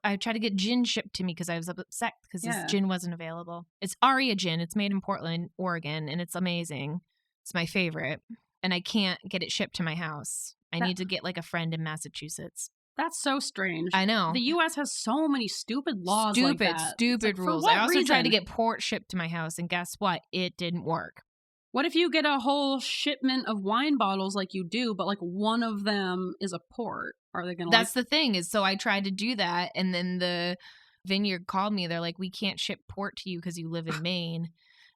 I tried to get gin shipped to me because I was upset because this gin wasn't available. It's Aria gin. It's made in Portland, Oregon, and it's amazing. It's my favorite, and I can't get it shipped to my house. I need to get like a friend in Massachusetts. That's so strange. I know. The U.S. has so many stupid laws like that. Stupid rules. I also tried to get port shipped to my house, and guess what? It didn't work. What if you get a whole shipment of wine bottles like you do, but like one of them is a port? Are they going to That's the thing is, so I tried to do that, and then the vineyard called me. They're like, we can't ship port to you because you live in Maine.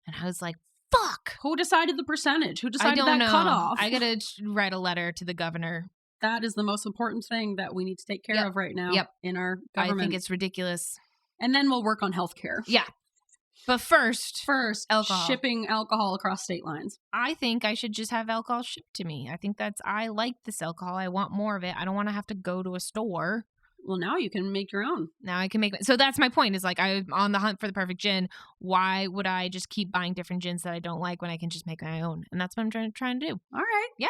And I was like, fuck. Who decided the percentage? Who decided I don't know. cutoff? I got to write a letter to the governor. That is the most important thing that we need to take care of right now in our government. I think it's ridiculous. And then we'll work on healthcare. Yeah. But first, alcohol. Shipping alcohol across state lines. I think I should just have alcohol shipped to me. I think I like this alcohol. I want more of it. I don't want to have to go to a store. Well, now you can make your own. Now I can make. So that's my point is like I'm on the hunt for the perfect gin. Why would I just keep buying different gins that I don't like when I can just make my own? And that's what I'm trying to do. All right. Yeah.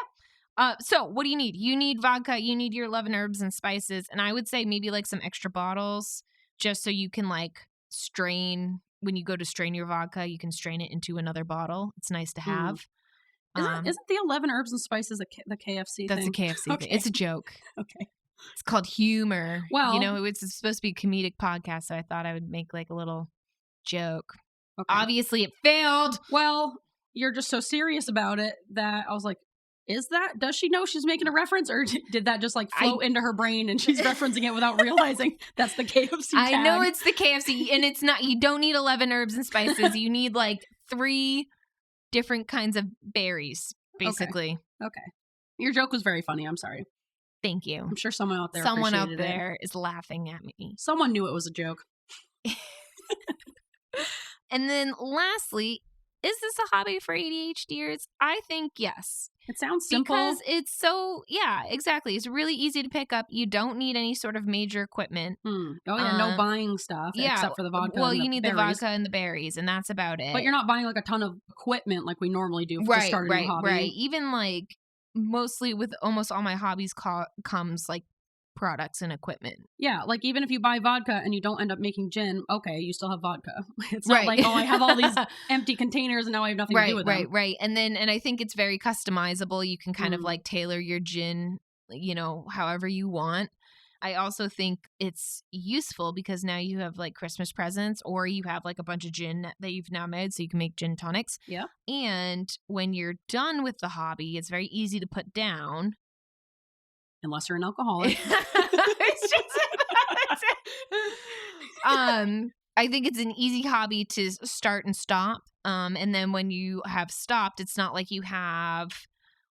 So what do you need? You need vodka. You need your 11 herbs and spices. And I would say maybe like some extra bottles just so you can like strain. When you go to strain your vodka, you can strain it into another bottle. It's nice to have. Isn't the 11 herbs and spices the KFC That's thing? a KFC Okay. thing. It's a joke. Okay. It's called humor. Well, you know, it's supposed to be a comedic podcast, so I thought I would make like a little joke. Okay. Obviously, it failed. Well, you're just so serious about it that I was like, does she know she's making a reference, or did that just like float into her brain and she's referencing it without realizing that's the KFC tag? I know it's the KFC, and it's not, you don't need 11 herbs and spices. You need like 3 different kinds of berries, basically. Okay. Your joke was very funny. I'm sorry. Thank you. I'm sure someone out there is laughing at me. Someone knew it was a joke. And then lastly, is this a hobby for ADHDers? I think yes. It sounds simple. Because it's so, yeah, exactly. It's really easy to pick up. You don't need any sort of major equipment. Oh, yeah, no buying stuff except for the vodka. Well, and you need berries. the vodka and the berries, and that's about it. But you're not buying like a ton of equipment like we normally do to start a new hobby. Right. Even like mostly with almost all my hobbies comes like products and equipment. Yeah, like even if you buy vodka and you don't end up making gin, okay, you still have vodka. It's not like, oh, I have all these empty containers and now I have nothing to do with them. Right. And I think it's very customizable. You can kind of like tailor your gin, you know, however you want. I also think it's useful because now you have like Christmas presents, or you have like a bunch of gin that you've now made, so you can make gin tonics. Yeah. And when you're done with the hobby, it's very easy to put down. Unless you're an alcoholic. I think it's an easy hobby to start and stop. And then when you have stopped, it's not like you have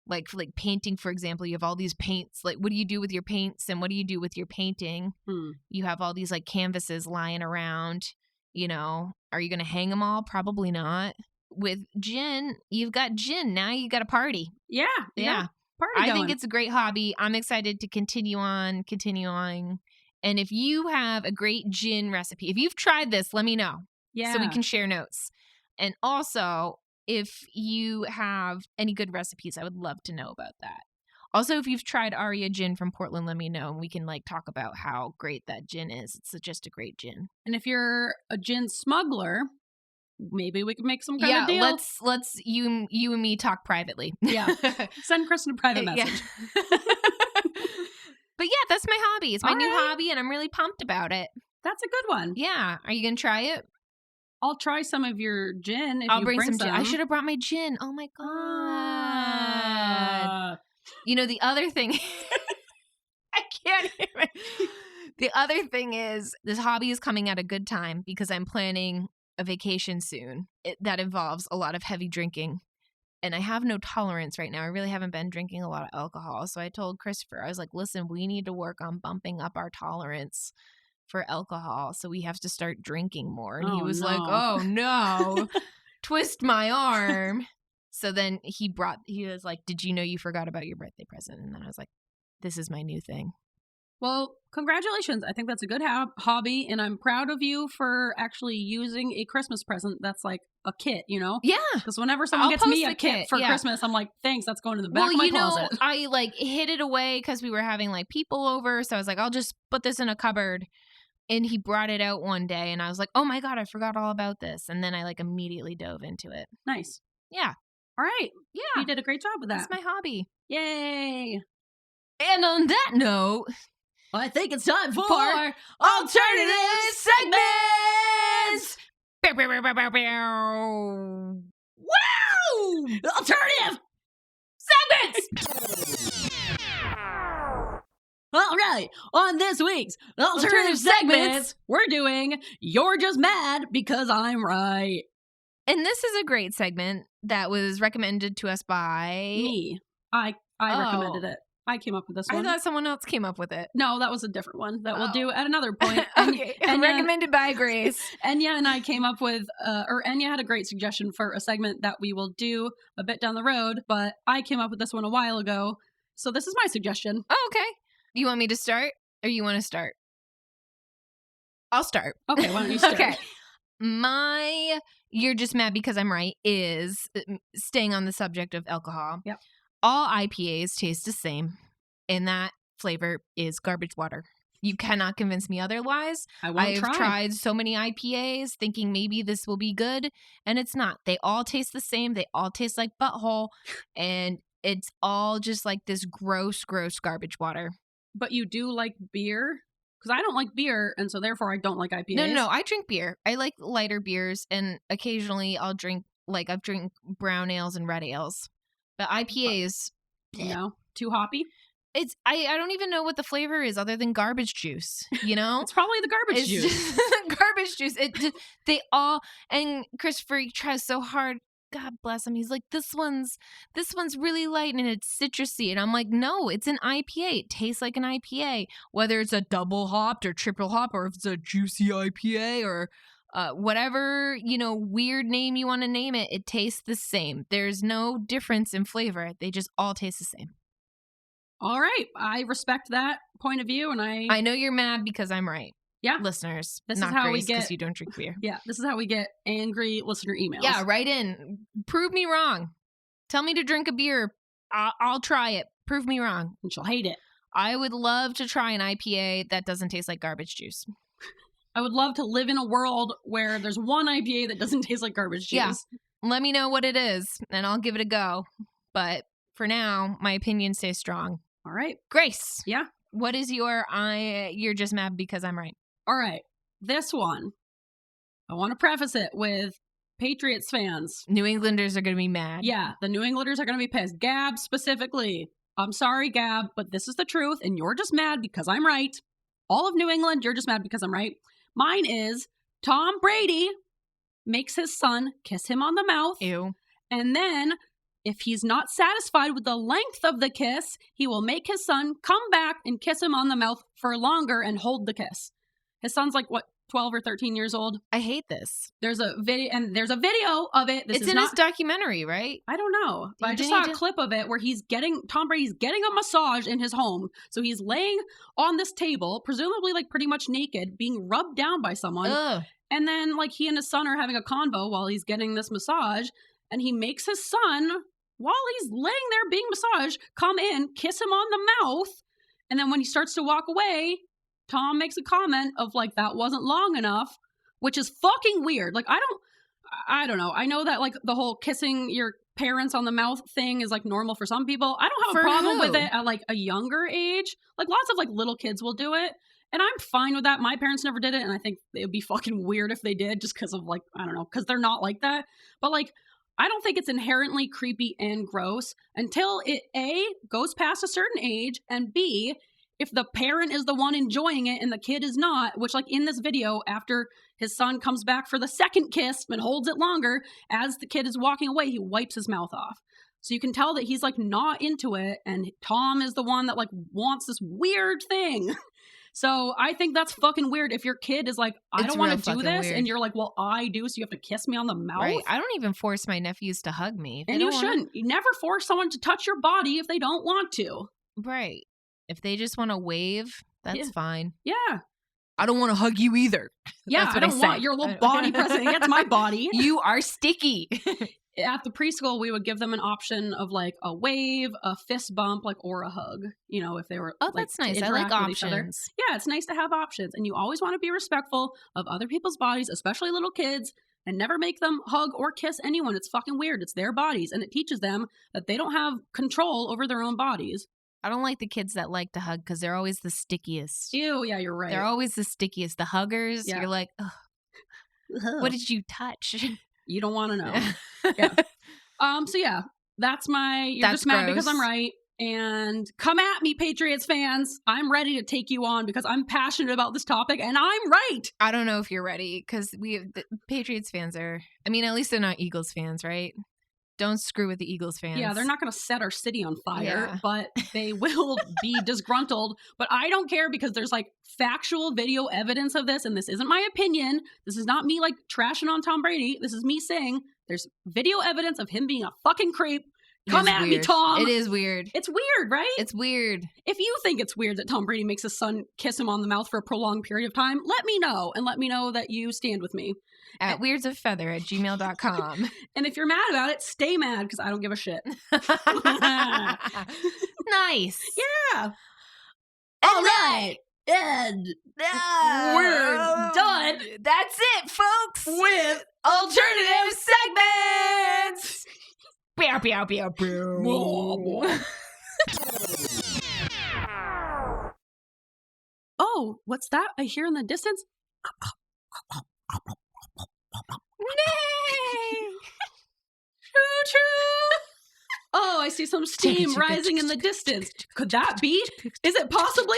like painting, for example, you have all these paints. Like, what do you do with your paints and what do you do with your painting? You have all these like canvases lying around, you know, are you going to hang them all? Probably not. With gin, you've got gin. Now you got a party. Yeah. I think it's a great hobby. I'm excited to continue on. And if you have a great gin recipe, if you've tried this, let me know. Yeah. So we can share notes. And also, if you have any good recipes, I would love to know about that. Also, if you've tried Aria gin from Portland, let me know, and we can like talk about how great that gin is. It's just a great gin. And if you're a gin smuggler, maybe we can make some kind of deal. Let's you and me talk privately. Yeah. Send Kristin a private message. But yeah, that's my hobby. It's my new hobby, and I'm really pumped about it. That's a good one. Yeah. Are you going to try it? I'll try some of your gin if I'll you bring some gin. some. I should have brought my gin. Oh my God. You know, the other thing, I can't even. The other thing is this hobby is coming at a good time because I'm planning a vacation soon that involves a lot of heavy drinking. And I have no tolerance right now. I really haven't been drinking a lot of alcohol. So I told Christopher, I was like, listen, we need to work on bumping up our tolerance for alcohol. So we have to start drinking more. And he was like, oh no, twist my arm. So then he was like, did you know you forgot about your birthday present? And then I was like, this is my new thing. Well, congratulations. I think that's a good hobby, and I'm proud of you for actually using a Christmas present that's like a kit, you know? Yeah. Because whenever someone gets me a kit for Christmas, I'm like, thanks, that's going to the back of my closet. Know, I like hid it away because we were having like people over, so I was like, I'll just put this in a cupboard. And he brought it out one day, and I was like, oh my God, I forgot all about this. And then I like immediately dove into it. Nice. Yeah. All right. Yeah. You did a great job with that. That's my hobby. Yay. And on that note, I think it's time for alternative segments. Wow! Alternative segments. All right, on this week's alternative segments, we're doing You're Just Mad Because I'm Right. And this is a great segment that was recommended to us by me. I recommended it. I came up with this one. I thought someone else came up with it. No, that was a different one that we'll do at another point. Okay. And recommended by Grace. Enya and I came up with, or Enya had a great suggestion for a segment that we will do a bit down the road, but I came up with this one a while ago. So this is my suggestion. Oh, okay. Do you want me to start or you want to start? I'll start. Okay, why don't you start? Okay. My You're Just Mad Because I'm Right is staying on the subject of alcohol. Yep. all IPAs taste the same, and that flavor is garbage water. You cannot convince me otherwise. I've tried so many IPAs thinking maybe this will be good, and it's not. They all taste the same. They all taste like butthole, and it's all just like this gross garbage water. But you do like beer? Because I don't like beer, and so therefore I don't like IPAs. No, I drink beer. I like lighter beers, and occasionally I've drank brown ales and red ales. But IPAs, no, too hoppy. I don't even know what the flavor is other than garbage juice, you know? It's probably the garbage juice. Just garbage juice. They all, and Christopher tries so hard. God bless him. He's like, this one's really light and it's citrusy. And I'm like, no, it's an IPA. It tastes like an IPA. Whether it's a double hopped or triple hop, or if it's a juicy IPA or whatever, weird name you want to name it, it tastes the same. There's no difference in flavor. They just all taste the same. All right. I respect that point of view, and I know you're mad because I'm right. Yeah. Listeners, this not is how Grace, we get, because you don't drink beer. Yeah, this is how we get angry listener emails. Yeah, write in. Prove me wrong. Tell me to drink a beer. I'll try it. Prove me wrong. And she'll hate it. I would love to try an IPA that doesn't taste like garbage juice. I would love to live in a world where there's one IPA that doesn't taste like garbage juice. Yeah. Let me know what it is, and I'll give it a go. But for now, my opinion stays strong. All right. Grace. Yeah? What is you're just mad because I'm right? All right. This one, I want to preface it with Patriots fans. New Englanders are going to be mad. Yeah, the New Englanders are going to be pissed. Gab specifically. I'm sorry, Gab, but this is the truth, and you're just mad because I'm right. All of New England, you're just mad because I'm right. Mine is Tom Brady makes his son kiss him on the mouth. Ew. And then, if he's not satisfied with the length of the kiss, he will make his son come back and kiss him on the mouth for longer and hold the kiss. His son's like, 12 or 13 years old? I hate this. There's a video of it. It's in his documentary, right? I don't know. But I just saw a clip of it where Tom Brady's getting a massage in his home. So he's laying on this table, presumably like pretty much naked, being rubbed down by someone. Ugh. And then like he and his son are having a convo while he's getting this massage. And he makes his son, while he's laying there being massaged, come in, kiss him on the mouth. And then when he starts to walk away, Tom makes a comment of like, that wasn't long enough, which is fucking weird. Like, I don't know. I know that like the whole kissing your parents on the mouth thing is like normal for some people. I don't have a problem with it at like a younger age. Like lots of like little kids will do it. And I'm fine with that. My parents never did it. And I think it would be fucking weird if they did just because of like, I don't know, because they're not like that. But like, I don't think it's inherently creepy and gross until it A, goes past a certain age, and B, if the parent is the one enjoying it and the kid is not, which like in this video, after his son comes back for the second kiss and holds it longer, as the kid is walking away, he wipes his mouth off. So you can tell that he's like not into it, and Tom is the one that like wants this weird thing. So I think that's fucking weird if your kid is like, I don't want to do this, weird. And you're like, well, I do, so you have to kiss me on the mouth. Right. I don't even force my nephews to hug me. And you shouldn't. You never force someone to touch your body if they don't want to. Right. If they just want to wave, that's fine. Yeah. I don't want to hug you either. Yeah, that's what I don't want your little body pressing against my body. You are sticky. At the preschool, we would give them an option of like a wave, a fist bump, like, or a hug, you know, if they were that's nice. I like options. Yeah, it's nice to have options. And you always want to be respectful of other people's bodies, especially little kids, and never make them hug or kiss anyone. It's fucking weird. It's their bodies. And it teaches them that they don't have control over their own bodies. I don't like the kids that like to hug because they're always the stickiest. Ew, yeah, you're right. They're always the stickiest. The huggers, you're like, ugh, what did you touch? You don't want to know. Yeah. So yeah, that's just mad because I'm right. And come at me, Patriots fans. I'm ready to take you on because I'm passionate about this topic and I'm right. I don't know if you're ready because the Patriots fans are, I mean, at least they're not Eagles fans, right? Don't screw with the Eagles fans. Yeah, they're not going to set our city on fire, but they will be disgruntled. But I don't care because there's like factual video evidence of this. And this isn't my opinion. This is not me like trashing on Tom Brady. This is me saying there's video evidence of him being a fucking creep, Come at me, Tom. It is weird. It's weird, right? It's weird. If you think it's weird that Tom Brady makes his son kiss him on the mouth for a prolonged period of time, let me know. And let me know that you stand with me. At weirdsofeather@gmail.com. And if you're mad about it, stay mad because I don't give a shit. Nice. Yeah. All right. And we're done. That's it, folks. With alternative segments. Bow, bow, bow, bow. Oh, what's that I hear in the distance? Nay. Choo-choo. Oh, I see some steam rising in the distance. Could that be? Is it possibly?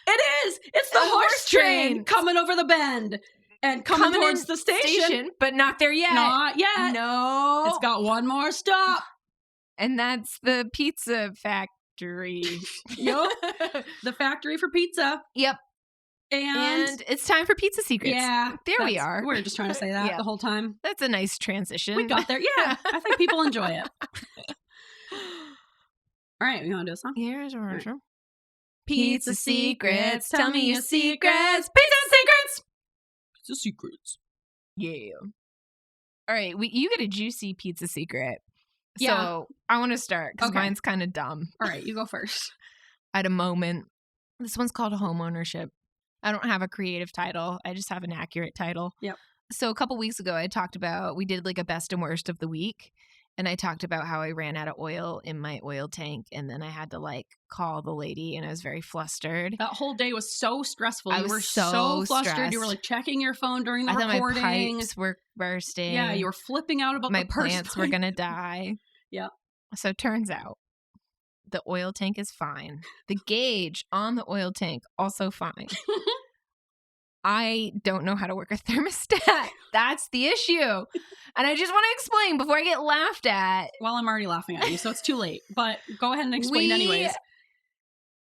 It is. It's the horse train coming over the bend and coming towards the station. But not there yet. Not yet. No. It's got one more stop. And that's the pizza factory. Yup. The factory for pizza. Yep. And it's time for Pizza Secrets. Yeah. There we are. We're just trying to say that the whole time. That's a nice transition. We got there. Yeah. I think people enjoy it. All right. You want to do a song? Here's our intro. Pizza Secrets. Tell me your secrets. Pizza Secrets. Pizza Secrets. Yeah. All right. You get a juicy pizza secret. Yeah. So I want to start because Okay. mine's kind of dumb. All right. You go first. I had a moment. This one's called home ownership. I don't have a creative title. I just have an accurate title. Yep. So a couple weeks ago, I talked about, we did like a best and worst of the week. And I talked about how I ran out of oil in my oil tank. And then I had to like call the lady and I was very flustered. That whole day was so stressful. I You were was so flustered. stressed. You were like checking your phone during the I thought recording. my pipes were bursting. Yeah, you were flipping out about my the person. plants were going to die. Yeah. So turns out the oil tank is fine. The gauge on the oil tank, also fine. I don't know how to work a thermostat. That's the issue. And I just want to explain before I get laughed at. Well, I'm already laughing at you, so it's too late. But go ahead and explain anyways.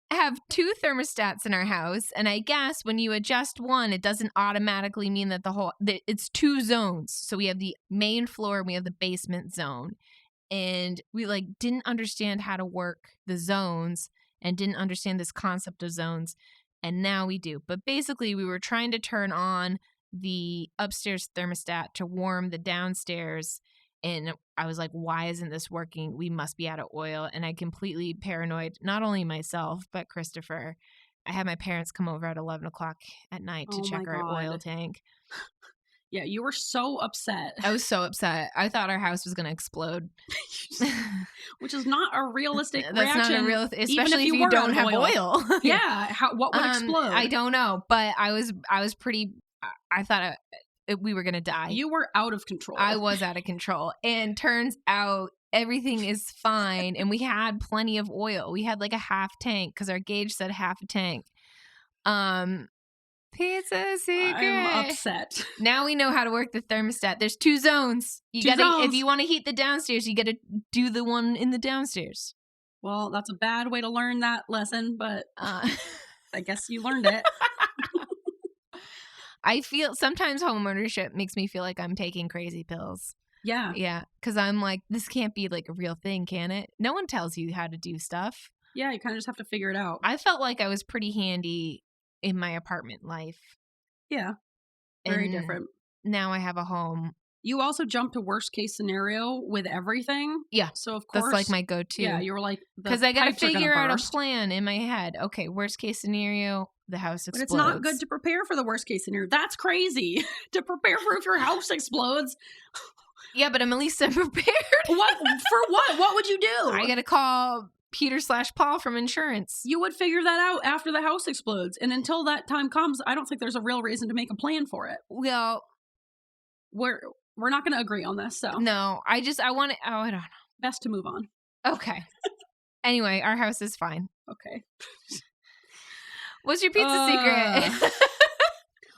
Have 2 thermostats in our house, and I guess when you adjust one, it doesn't automatically mean that it's 2 zones. So we have the main floor and we have the basement zone. And we like didn't understand how to work the zones and didn't understand this concept of zones. And now we do. But basically, we were trying to turn on the upstairs thermostat to warm the downstairs. And I was like, why isn't this working? We must be out of oil. And I completely paranoid, not only myself, but Christopher. I had my parents come over at 11 o'clock at night to check our oil tank. Yeah, you were so upset. I was so upset. I thought our house was going to explode. Which is not a realistic That's reaction. not a real especially if you were don't out have of oil. Yeah, what would explode? I don't know, but I was pretty. I thought we were gonna die. You were out of control. I was out of control, and turns out everything is fine. And we had plenty of oil. We had like a half tank because our gauge said half a tank. Pizza secret. I'm upset. Now we know how to work the thermostat. There's 2 zones. If you want to heat the downstairs, you got to do the one in the downstairs. Well, that's a bad way to learn that lesson, but I guess you learned it. I feel sometimes home ownership makes me feel like I'm taking crazy pills. Yeah. Yeah. Because I'm like, this can't be like a real thing, can it? No one tells you how to do stuff. Yeah, you kind of just have to figure it out. I felt like I was pretty handy in my apartment life. Yeah. Very And different. Now I have a home. You also jumped to worst case scenario with everything. Yeah. So of course. That's like my go-to. Yeah, you were like, because I got to pipes are gonna figure out a burst. plan in my head. Okay, worst case scenario, the house But explodes. it's not good to prepare for the worst case scenario. That's crazy. To prepare for if your house explodes. Yeah, but I'm at least prepared. What? For what? What would you do? I got to call Peter/Paul from insurance. You would figure that out after the house explodes. And until that time comes, I don't think there's a real reason to make a plan for it. Well, We're not going to agree on this, so. no, I want to, I don't Best to move on. know. Okay. Anyway, our house is fine. Okay. What's your pizza secret?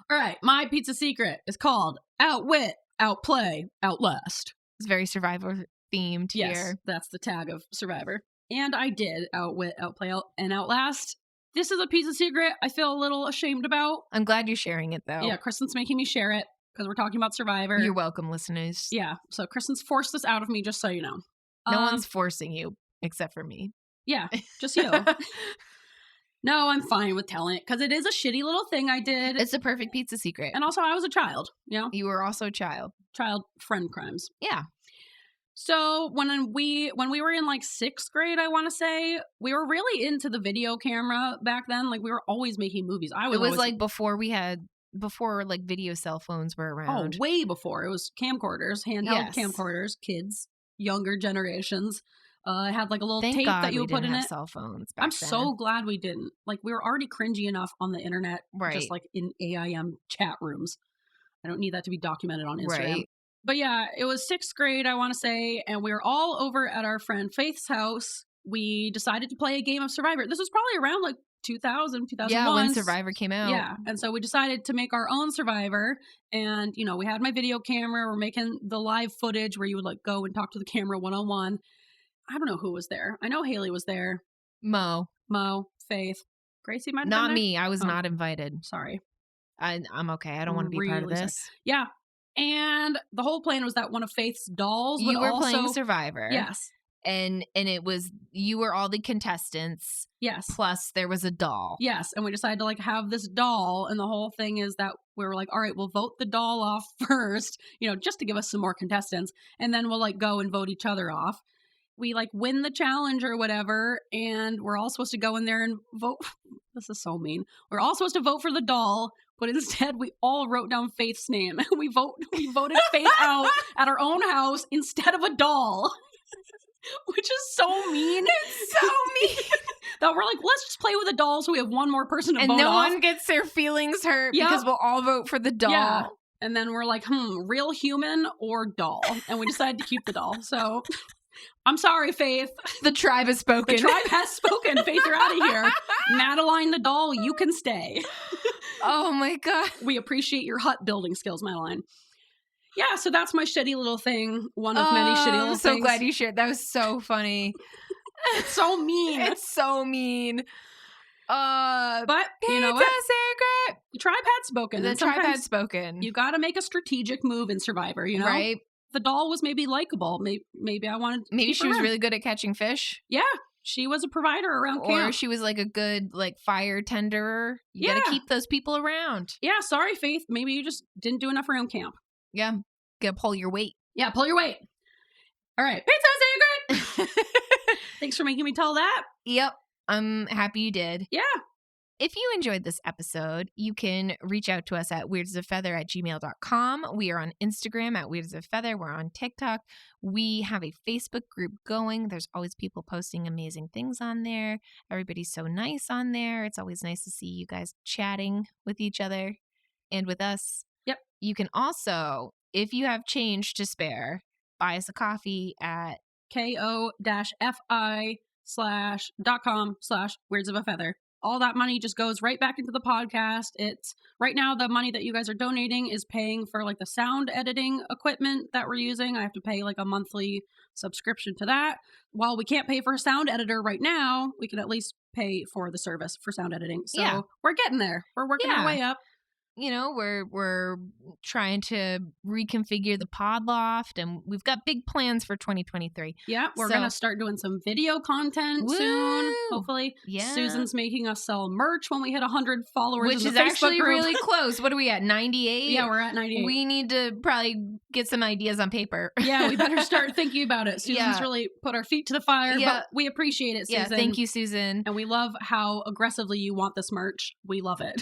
All right. My pizza secret is called Outwit, Outplay, Outlast. It's very survivor themed Yes, here. that's the tag of Survivor. And I did outwit, outplay, and outlast. This is a pizza secret I feel a little ashamed about. I'm glad you're sharing it, though. Yeah, Kristin's making me share it because we're talking about Survivor. You're welcome, listeners. Yeah, so Kristin's forced this out of me, just so you know. No one's forcing you except for me. Yeah, just you. No, I'm fine with telling it because it is a shitty little thing I did. It's a perfect pizza secret. And also I was a child, You were also a child. Child friend crimes. Yeah. So when we were in like 6th grade, I want to say, we were really into the video camera back then. Like we were always making movies. It was like before like video cell phones were around. Oh, way before. It was camcorders, handheld camcorders, kids, younger generations. Had like a little tape that you would put in it. Cell phones. Back I'm then. so glad we didn't. Like we were already cringy enough on the internet, just like in AIM chat rooms. I don't need that to be documented on Instagram. Right. But yeah, it was 6th grade, I want to say, and we were all over at our friend Faith's house. We decided to play a game of Survivor. This was probably around like 2000, 2001. Yeah, when Survivor came out. Yeah, and so we decided to make our own Survivor. And, we had my video camera. We're making the live footage where you would like go and talk to the camera one-on-one. I don't know who was there. I know Haley was there. Mo, Faith. Gracie might have not been there? me. I was not invited. Sorry. I'm okay. I don't want to be part of this. Yeah. And the whole plan was that one of Faith's dolls would You were also playing Survivor. Yes. And it was, you were all the contestants. Yes. Plus there was a doll. Yes. And we decided to like have this doll. And the whole thing is that we were like, all right, we'll vote the doll off first, just to give us some more contestants. And then we'll like go and vote each other off. We like win the challenge or whatever. And we're all supposed to go in there and vote. This is so mean. We're all supposed to vote for the doll. But instead, we all wrote down Faith's name. We voted Faith out at our own house instead of a doll. Which is so mean. It's so mean. That we're like, let's just play with the doll so we have one more person to vote off. And no one gets their feelings hurt because we'll all vote for the doll. Yeah. And then we're like, real human or doll? And we decided to keep the doll. So I'm sorry, Faith. The tribe has spoken. The tribe has spoken. Faith, you're out of here. Madeline the doll, you can stay. Oh my God. We appreciate your hut building skills, Madeline. Yeah, so that's my shitty little thing. One of many shitty little things. I'm so glad you shared. That was so funny. It's so mean. It's so mean. But you know what? Secret. The tribe had spoken. The tribe had spoken. You got to make a strategic move in Survivor, Right. The doll was maybe likable. Maybe I wanted. Maybe she was really good at catching fish. Yeah, she was a provider around camp. Or she was like a good fire tenderer. You got to keep those people around. Yeah, sorry, Faith. Maybe you just didn't do enough around camp. Yeah, gotta pull your weight. Yeah, pull your weight. All right, Pizza Secret. Thanks for making me tell that. Yep, I'm happy you did. Yeah. If you enjoyed this episode, you can reach out to us at weirdasafeather@gmail.com. We are on Instagram at weirdasafeather. We're on TikTok. We have a Facebook group going. There's always people posting amazing things on there. Everybody's so nice on there. It's always nice to see you guys chatting with each other and with us. Yep. You can also, if you have change to spare, buy us a coffee at ko-fi.com/weirdsofafeather. All that money just goes right back into the podcast. It's right now the money that you guys are donating is paying for like the sound editing equipment that we're using. I have to pay like a monthly subscription to that. While we can't pay for a sound editor right now, we can at least pay for the service for sound editing. So we're getting there. We're working our way up. We're trying to reconfigure the pod loft, and we've got big plans for 2023. Yeah, we're going to start doing some video content soon, hopefully. Yeah. Susan's making us sell merch when we hit 100 followers Which in the is Facebook actually group. really close. What are we at, 98? Yeah, we're at 98. We need to probably get some ideas on paper. Yeah, we better start thinking about it. Susan's really put our feet to the fire, but we appreciate it, Susan. Yeah, thank you, Susan. And we love how aggressively you want this merch. We love it.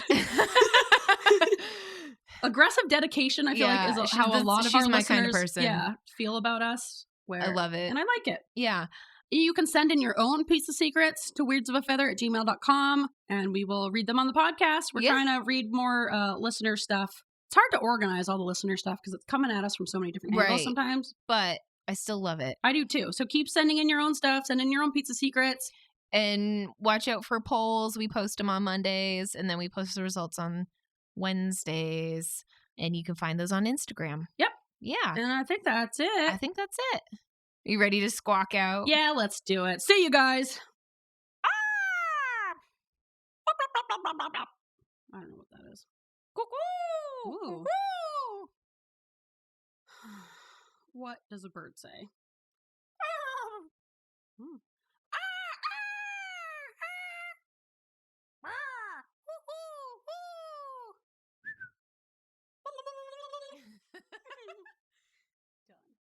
Aggressive dedication, I feel like, is how a lot of our listeners kind of person. Feel about us. I love it. And I like it. Yeah. You can send in your own pizza secrets to weirdasofafeather@gmail.com, and we will read them on the podcast. We're trying to read more listener stuff. It's hard to organize all the listener stuff because it's coming at us from so many different angles sometimes. But I still love it. I do too. So keep sending in your own stuff. Send in your own pizza secrets. And watch out for polls. We post them on Mondays, and then we post the results on Wednesdays, and you can find those on Instagram. Yep. Yeah. And I think that's it. I think that's it. Are you ready to squawk out? Yeah, let's do it. See you guys. I don't know what that is. Cuckoo! What does a bird say?